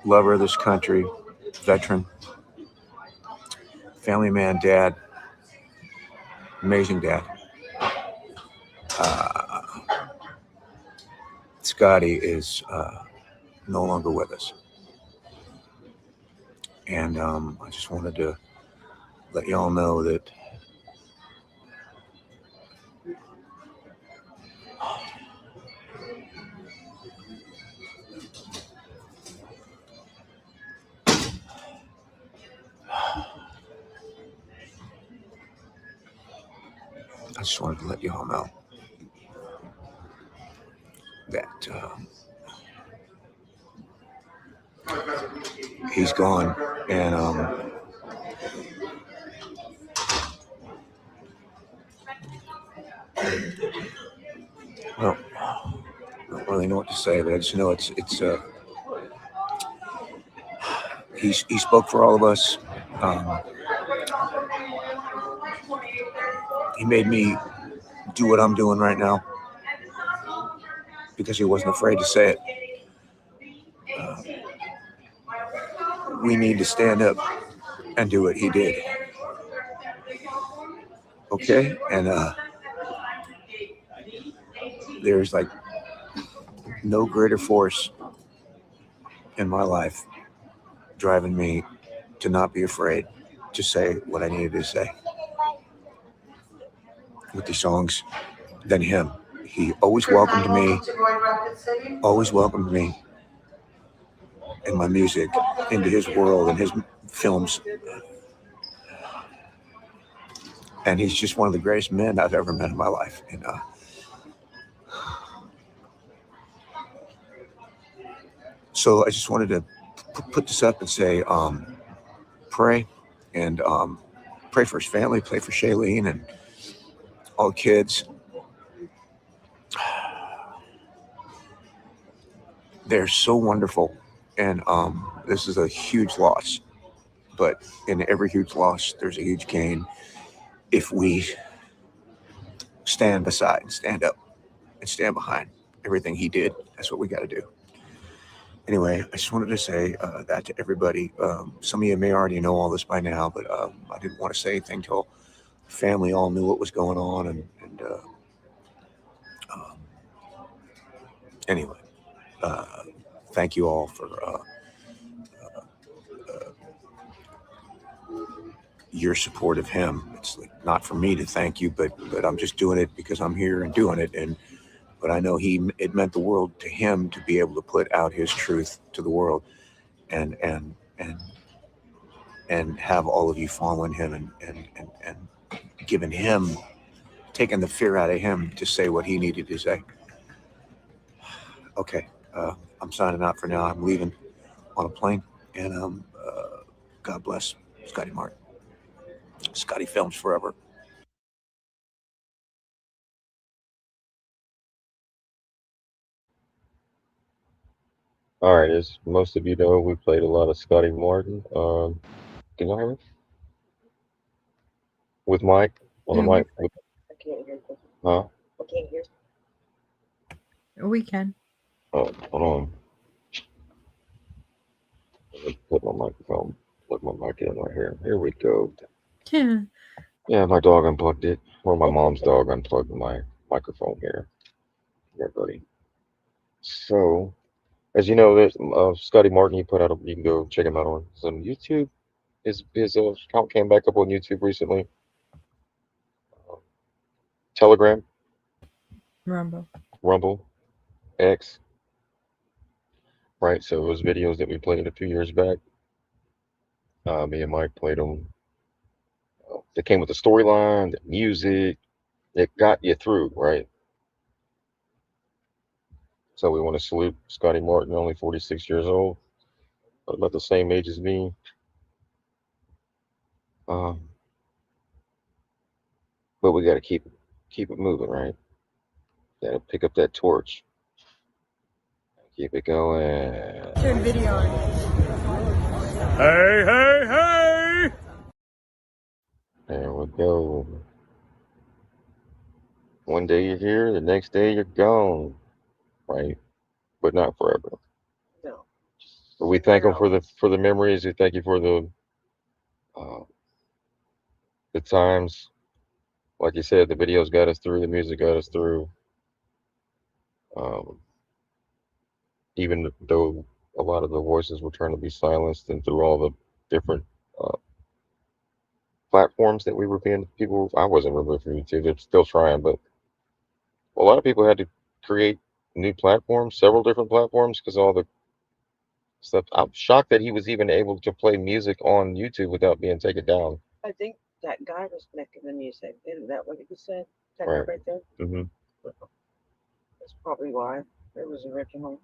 lover of this country, veteran, family man, dad, amazing dad. Scotty is no longer with us. And I just wanted to let y'all know that that he's gone. And well, I don't really know what to say, but I just know it's he spoke for all of us. He made me do what I'm doing right now because he wasn't afraid to say it. We need to stand up and do what he did. Okay? And there's like no greater force in my life driving me to not be afraid to say what I needed to say with these songs than him. He always welcomed me and my music into his world and his films. And he's just one of the greatest men I've ever met in my life. And so I just wanted to put this up and say, pray and pray for his family, pray for Shailene and all the kids. They're so wonderful. And this is a huge loss. But in every huge loss, there's a huge gain if we stand beside, stand up, and stand behind everything he did. That's what we got to do. Anyway, I just wanted to say that to everybody. Some of you may already know all this by now, but I didn't want to say anything till family all knew what was going on. And anyway, thank you all for your support of him. It's like not for me to thank you, but I'm just doing it because I'm here and doing it. But I know it meant the world to him to be able to put out his truth to the world, and have all of you following him and giving him, taking the fear out of him to say what he needed to say. Okay, I'm signing out for now. I'm leaving on a plane, and God bless Scotty Martin. Scotty Films forever. All right, as most of you know, we played a lot of Scotty Martin. Can y'all hear me? With Mike on the Yeah, mic? I can't hear. Huh? I can't hear. we can. Oh, hold on. Let me put my microphone, plug my mic in right here. Here we go. Yeah. Yeah, my dog unplugged it. Or my mom's dog unplugged my microphone here. Here, buddy. So, as you know, there's Scotty Martin. He put out. You can go check him out on some YouTube. His account came back up on YouTube recently. Telegram, Rumble, X. Right. So it was videos that we played a few years back. Me and Mike played them. They came with the storyline, the music. It got you through, right? So we want to salute Scotty Martin, only 46 years old, about the same age as me. But we got to keep it moving, right? Got to pick up that torch. Keep it going. Turn video on. Hey, hey, hey! There we go. One day you're here, the next day you're gone, right? But not forever. No. But we thank him for the memories. We thank you for the times. Like you said, the videos got us through. The music got us through. Even though a lot of the voices were trying to be silenced, and through all the different platforms that we were being, people, I wasn't removed from YouTube. They're still trying, but a lot of people had to create new platforms, several different platforms, because all the stuff. I'm shocked that he was even able to play music on YouTube without being taken down. I think that guy was making the music. Isn't that what he said? That Right. guy right there? Mm-hmm. That's probably why it was original.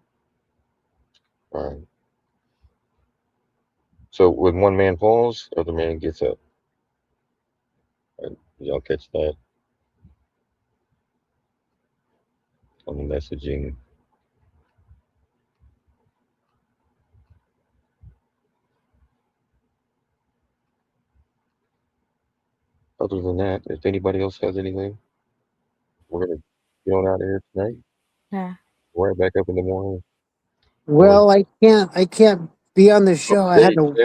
Right. So when one man falls, other man gets up. Y'all catch that on the messaging. Other than that, if anybody else has anything, we're gonna get on out of here tonight. Yeah. Right back up in the morning. Well, I can't be on the show. I had to.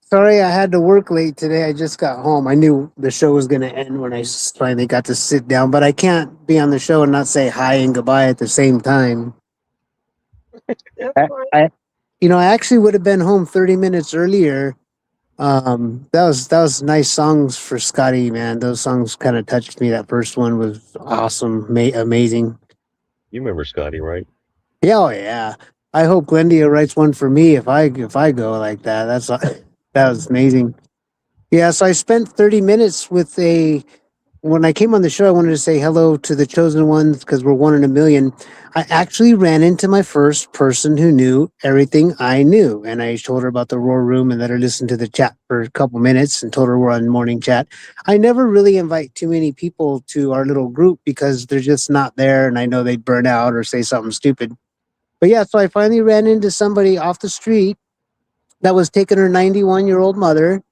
Sorry, I had to work late today. I just got home. I knew the show was going to end when I finally got to sit down, but I can't be on the show and not say hi and goodbye at the same time. I I actually would have been home 30 minutes earlier. That was nice songs for Scotty, man. Those songs kind of touched me. That first one was awesome, amazing. You remember Scotty, right? Yeah, oh yeah. I hope Glendia writes one for me if I go like that. That was amazing. Yeah, so I spent 30 minutes with when I came on the show, I wanted to say hello to the chosen ones because we're one in a million. I actually ran into my first person who knew everything I knew. And I told her about the Roar Room and let her listen to the chat for a couple minutes and told her we're on morning chat. I never really invite too many people to our little group because they're just not there. And I know they'd burn out or say something stupid. But yeah, so I finally ran into somebody off the street that was taking her 91-year-old mother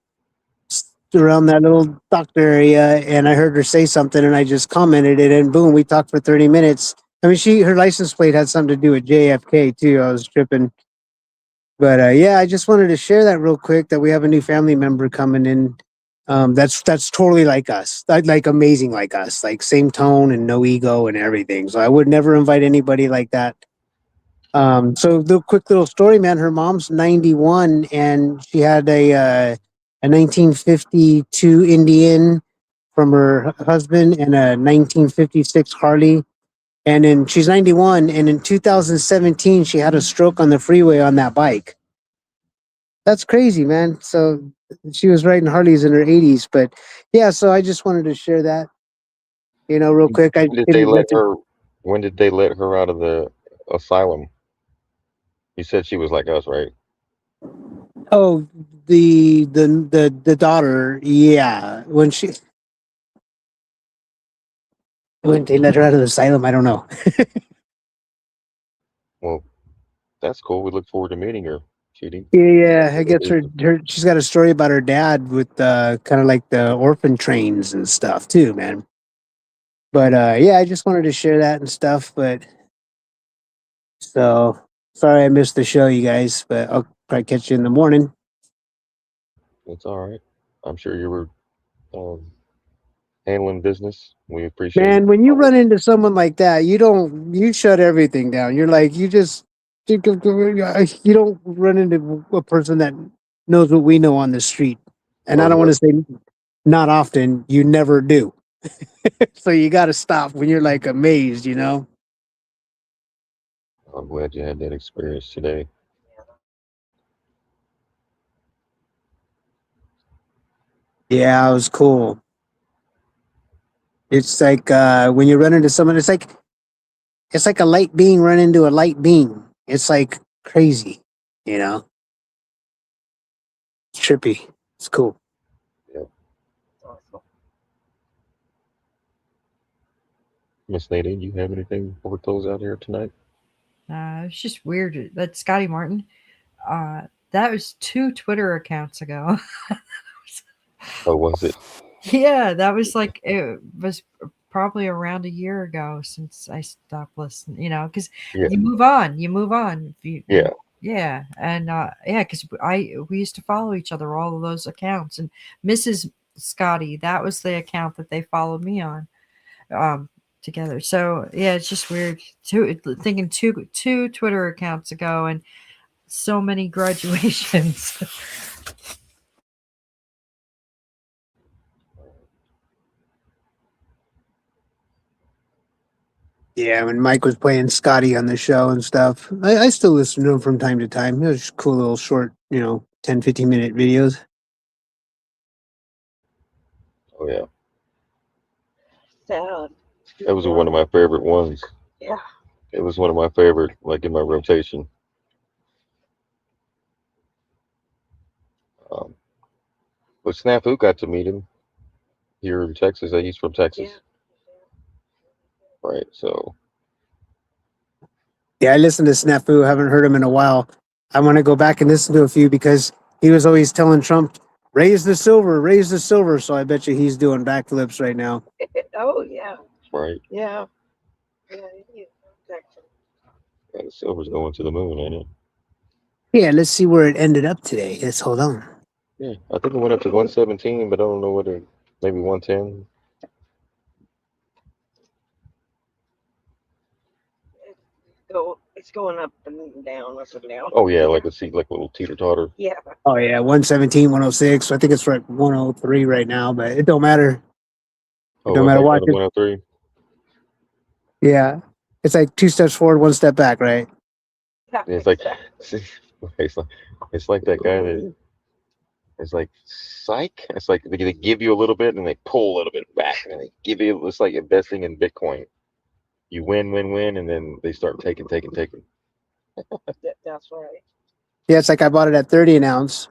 around that little doctor area, and I heard her say something, and I just commented it, and boom, we talked for 30 minutes. I mean, her license plate had something to do with JFK too. I was tripping, but yeah, I just wanted to share that real quick that we have a new family member coming in. That's totally like us, like amazing like us, like same tone and no ego and everything. So I would never invite anybody like that. So the quick little story, man. Her mom's 91, and she had a 1952 Indian from her husband and a 1956 Harley. And then she's 91, and in 2017, she had a stroke on the freeway on that bike. That's crazy, man. So she was riding Harleys in her 80s, but yeah. So I just wanted to share that, real quick. I When did they didn't let get to. her? When did they let her out of the asylum? You said she was like us, right? Oh, the daughter, yeah. When they let her out of the asylum, I don't know. Well, that's cool. We look forward to meeting her, Cheating. Yeah, I guess she's got a story about her dad with kind of like the orphan trains and stuff too, man. But yeah, I just wanted to share that and stuff. But so sorry I missed the show, you guys. But I'll probably catch you in the morning. It's all right. I'm sure you were handling business. We appreciate it. Man, when you run into someone like that, you shut everything down. You're like, you don't run into a person that knows what we know on the street. And I don't want to say not often, you never do. So you got to stop when you're like amazed, I'm glad you had that experience today. Yeah, it was cool. It's like when you run into someone, it's like it's like a light being run into a light beam. It's like crazy, you know. It's trippy. It's cool. Miss Nadine, you have anything before we close out here tonight? It's just weird that Scotty Martin. That was 2 Twitter accounts ago. Oh, was it? Yeah, that was like it was probably around a year ago since I stopped listening. Because Yeah. you move on. You move on. Yeah. Yeah, and yeah, because we used to follow each other, all of those accounts, and Mrs. Scotty, that was the account that they followed me on, together. So yeah, it's just weird. Thinking two Twitter accounts ago, and so many graduations. Yeah, when Mike was playing Scotty on the show and stuff, I still listen to him from time to time. It was cool little short, 10, 15-minute videos. Oh yeah. Sad. That was one of my favorite ones. Yeah. It was one of my favorite, like in my rotation. But Snafu got to meet him here in Texas. He's from Texas. Right, so. Yeah, I listened to Snafu. Haven't heard him in a while. I want to go back and listen to a few because he was always telling Trump, raise the silver, raise the silver. So I bet you he's doing backflips right now. Oh yeah. Right. Yeah. Yeah. He is Texas. Yeah, the silver's going to the moon, ain't it? Yeah, let's see where it ended up today. Let's hold on. Yeah, I think it went up to 117, but I don't know whether maybe 110. It's going up and down, up and down. Oh yeah, like a little teeter totter. Yeah. Oh yeah, 117, 106. So I think it's like 103 right now, but it don't matter. Oh, Don't matter what. 103. Yeah, it's like 2 steps forward, 1 step back, right? Yeah, it's like that guy that it's like psych. It's like they give you a little bit and they pull a little bit back, and they give you. It's like investing in Bitcoin. You win, and then they start taking. That's right. Yeah, it's like I bought it at 30 an ounce.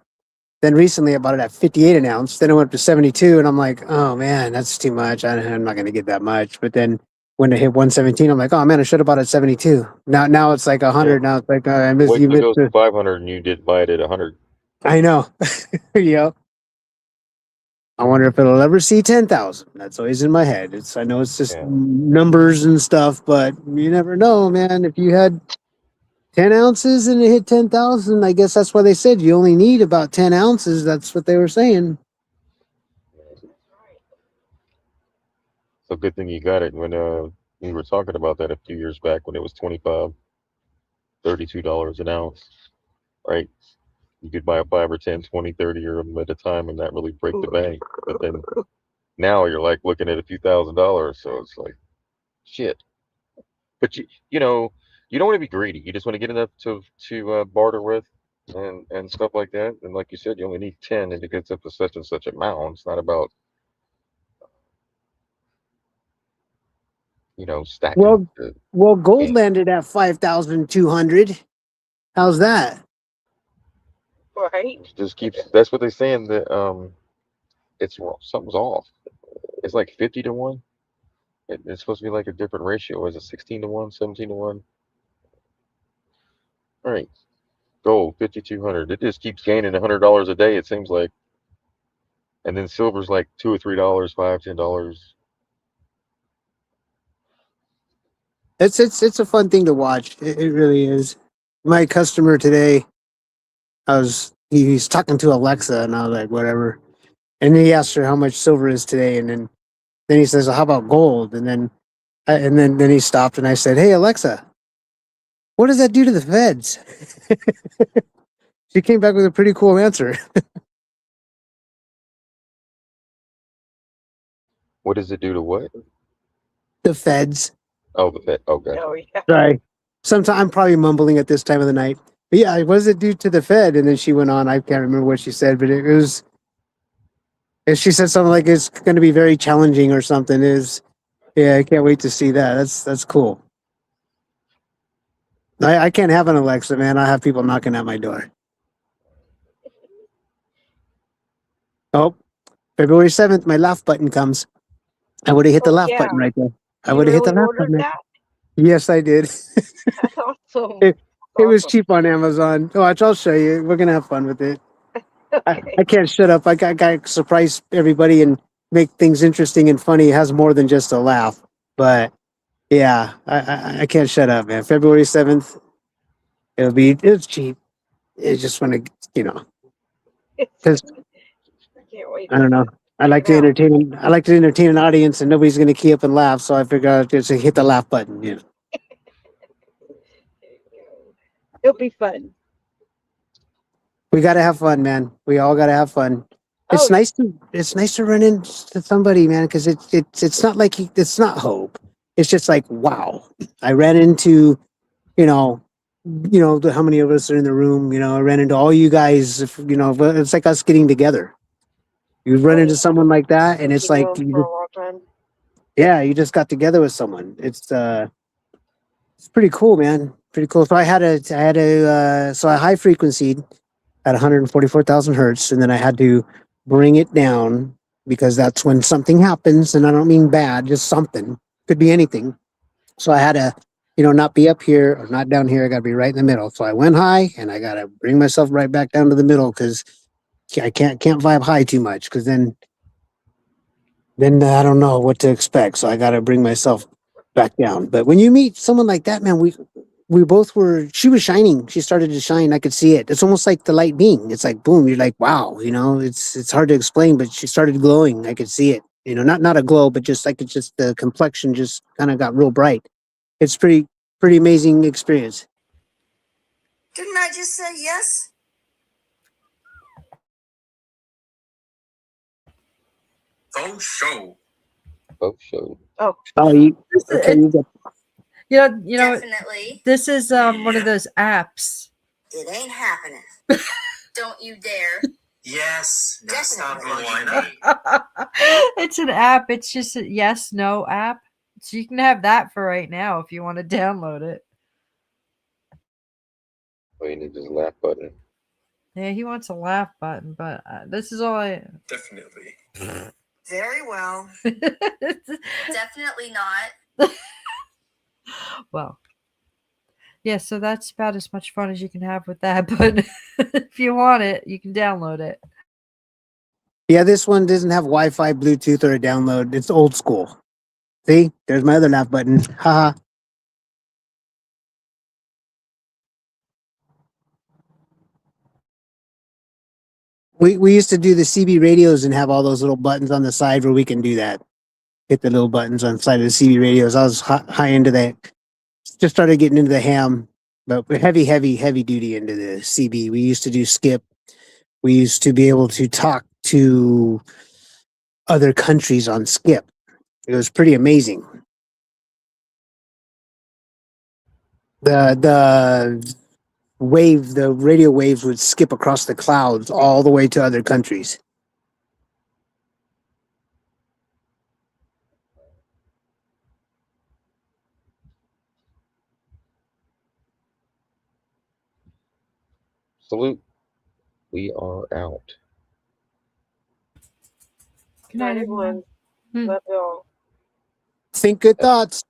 Then recently I bought it at 58 an ounce. Then it went up to 72, and I'm like, oh man, that's too much. I'm not going to get that much. But then when it hit 117, I'm like, oh man, I should have bought it at 72. Now it's like 100. Now it's like I missed. Wait You till it missed goes to 500, and you did buy it at 100. I know. Yep. I wonder if it'll ever see 10,000. That's always in my head. I know it's just numbers and stuff, but you never know, man. If you had 10 ounces and it hit 10,000, I guess that's why they said you only need about 10 ounces. That's what they were saying. So good thing you got it when we were talking about that a few years back when it was $25, $32 an ounce, right? You could buy a 5 or 10, 20, 30 of them at a time and not really break the bank. But then now you're like looking at a few $1,000s, so it's like shit. But you don't want to be greedy. You just want to get enough to barter with and stuff like that. And like you said, you only need 10 and it gets up to such and such amount. It's not about stacking. Well, gold landed at 5,200. How's that? Right. Just keeps. That's what they're saying, that it's something's off. It's like 50 to 1. It's supposed to be like a different ratio. Is it 16 to 1, 17 to 1? All right. Gold 5,200. It just keeps gaining $100 a day, it seems like. And then silver's like $2 or $3, $5, $10. It's a fun thing to watch. It really is. My customer today, he's talking to Alexa, and I was like, whatever. And then he asked her how much silver is today, and then he says, well, how about gold? And then he stopped, and I said, hey Alexa, what does that do to the feds? She came back with a pretty cool answer. What does it do to what? The feds. Oh, the Fed. Oh, gotcha. Oh yeah. Sorry. Sometimes I'm probably mumbling at this time of the night. But yeah, what does it do to the Fed? And then she went on. I can't remember what she said, but it was. She said something like it's going to be very challenging or something. Yeah, I can't wait to see that. That's cool. I can't have an Alexa, man. I have people knocking at my door. Oh, February 7th, my laugh button comes. I would have hit the Oh laugh yeah, button right there. I you would have hit the really laugh ordered button. Right that? there. Yes, I did. That's awesome. It was cheap on Amazon. Watch, I'll show you. We're gonna have fun with it. Okay. I can't shut up. I got to surprise everybody and make things interesting and funny. It has more than just a laugh. But yeah, I can't shut up, man. February 7th, it's cheap. It's just want to, because I can't wait. I don't know. I check like it to out. entertain an audience, and nobody's gonna key up and laugh. So I figure I'll just hit the laugh button. It'll be fun. We got to have fun, man. We all got to have fun. It's Oh. nice to run into somebody, man, because it's not like it's not hope. It's just like, wow, I ran into, how many of us are in the room. I ran into all you guys. But it's like us getting together. You run into someone like that, and it's You like, know him for a long time. yeah, you just got together with someone. It's pretty cool, man. Pretty cool. So I high frequencied at 144,000 hertz, and then I had to bring it down because that's when something happens, and I don't mean bad, just something. Could be anything. So I had to, not be up here or not down here. I got to be right in the middle. So I went high, and I got to bring myself right back down to the middle because I can't vibe high too much because then I don't know what to expect. So I got to bring myself back down. But when you meet someone like that, man, we both were, she was shining. She started to shine. I could see it. It's almost like the light being. It's like, boom, you're like, wow, it's hard to explain, but she started glowing. I could see it, not a glow, but just like, it's just the complexion just kind of got real bright. It's pretty amazing experience. Didn't I just say yes? Faux show. Faux show. Oh. You got Definitely. This is one of those apps. It ain't happening. Don't you dare. Yes. That's not Definitely. It's an app. It's just a yes, no app. So you can have that for right now if you want to download it. Oh, you need this laugh button. Yeah, he wants a laugh button, but this is all I... Definitely. Very well. Definitely not. Well, yeah, so that's about as much fun as you can have with that, but if you want it, you can download it. Yeah, this one doesn't have Wi-Fi, Bluetooth, or a download. It's old school. See, there's my other laugh button. Haha. We used to do the CB radios and have all those little buttons on the side where we can do that. Hit the little buttons on the side of the CB radios. I was high into that. Just started getting into the ham, but heavy duty into the CB. We used to do skip. We used to be able to talk to other countries on skip. It was pretty amazing. The radio waves would skip across the clouds all the way to other countries. Salute. We are out. Good night, everyone. Love y'all. Think good thoughts.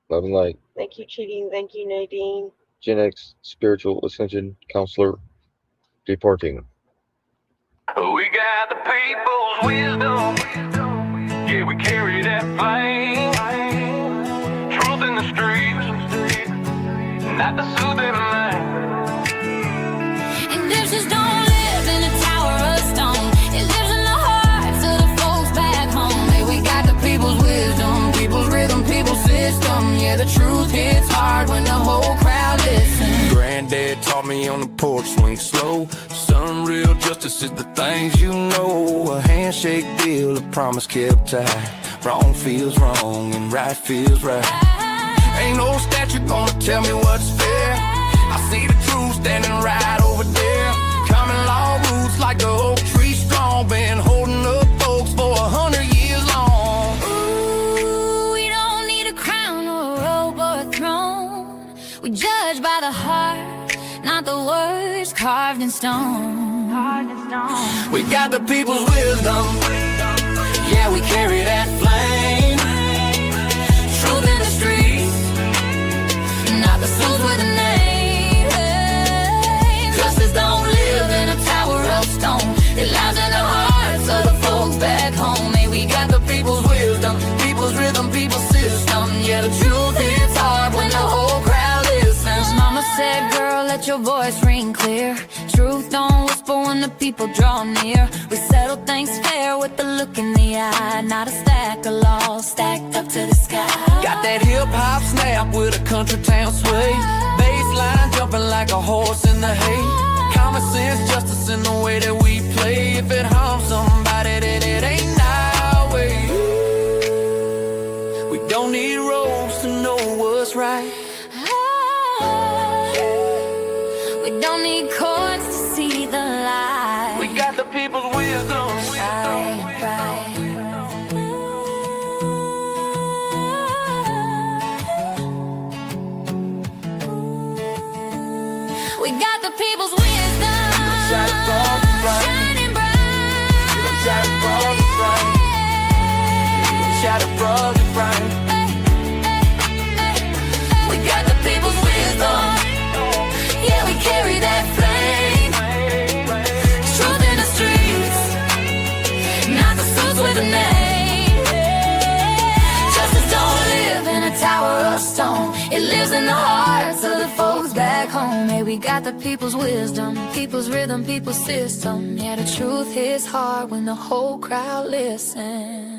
Love and light. Thank you, Cheating. Thank you, Nadine. Gen X Spiritual Ascension Counselor departing. We got the people's wisdom. Yeah, we carry that flame. Truth in the streets, not to soothe their mind. And this just don't live in a tower of stone. It lives in the hearts of the folks back home. Hey, we got the people's wisdom, people's rhythm, people's system. Yeah, the truth hits hard when the whole crowd listens. Granddad taught me on the porch, swing slow. Some real justice is the things you know. A handshake deal, a promise kept tight. Wrong feels wrong and right feels right. Ain't no statue gonna tell me what's fair. I see the truth standing right over there. Common law roots like the oak tree strong. Been holding up folks for 100 years long. Ooh, we don't need a crown or a robe or a throne. We judge by words carved in stone. We got the people's wisdom. Yeah, we carry that flame. Truth in the streets, not the suits with a name. Justice don't live in a tower of stone. It lies in the hearts of the folks back home. Hey, we got the people's wisdom, people's rhythm, people's system. Yeah, the truth hits hard when the whole crowd listens. Mama said, girl, let your voice ring clear. Truth don't whisper when the people draw near. We settle things fair with the look in the eye, not a stack of laws stacked up to the sky. Got that hip-hop snap with a country town sway. Baseline jumping like a horse in the hay. Common sense, justice in the way that we play. If it harms somebody, then it ain't our way. We don't need roads to know what's right. We don't need courts to see the light. We got the people's wisdom. We got the people's wisdom. Shining bright. We got the people's wisdom. Yeah, we carry that flame. Truth in the streets, not the suits with a name. Justice don't live in a tower of stone. It lives in the hearts of the folks back home. Hey, we got the people's wisdom, people's rhythm, people's system. Yeah, the truth hits hard when the whole crowd listens.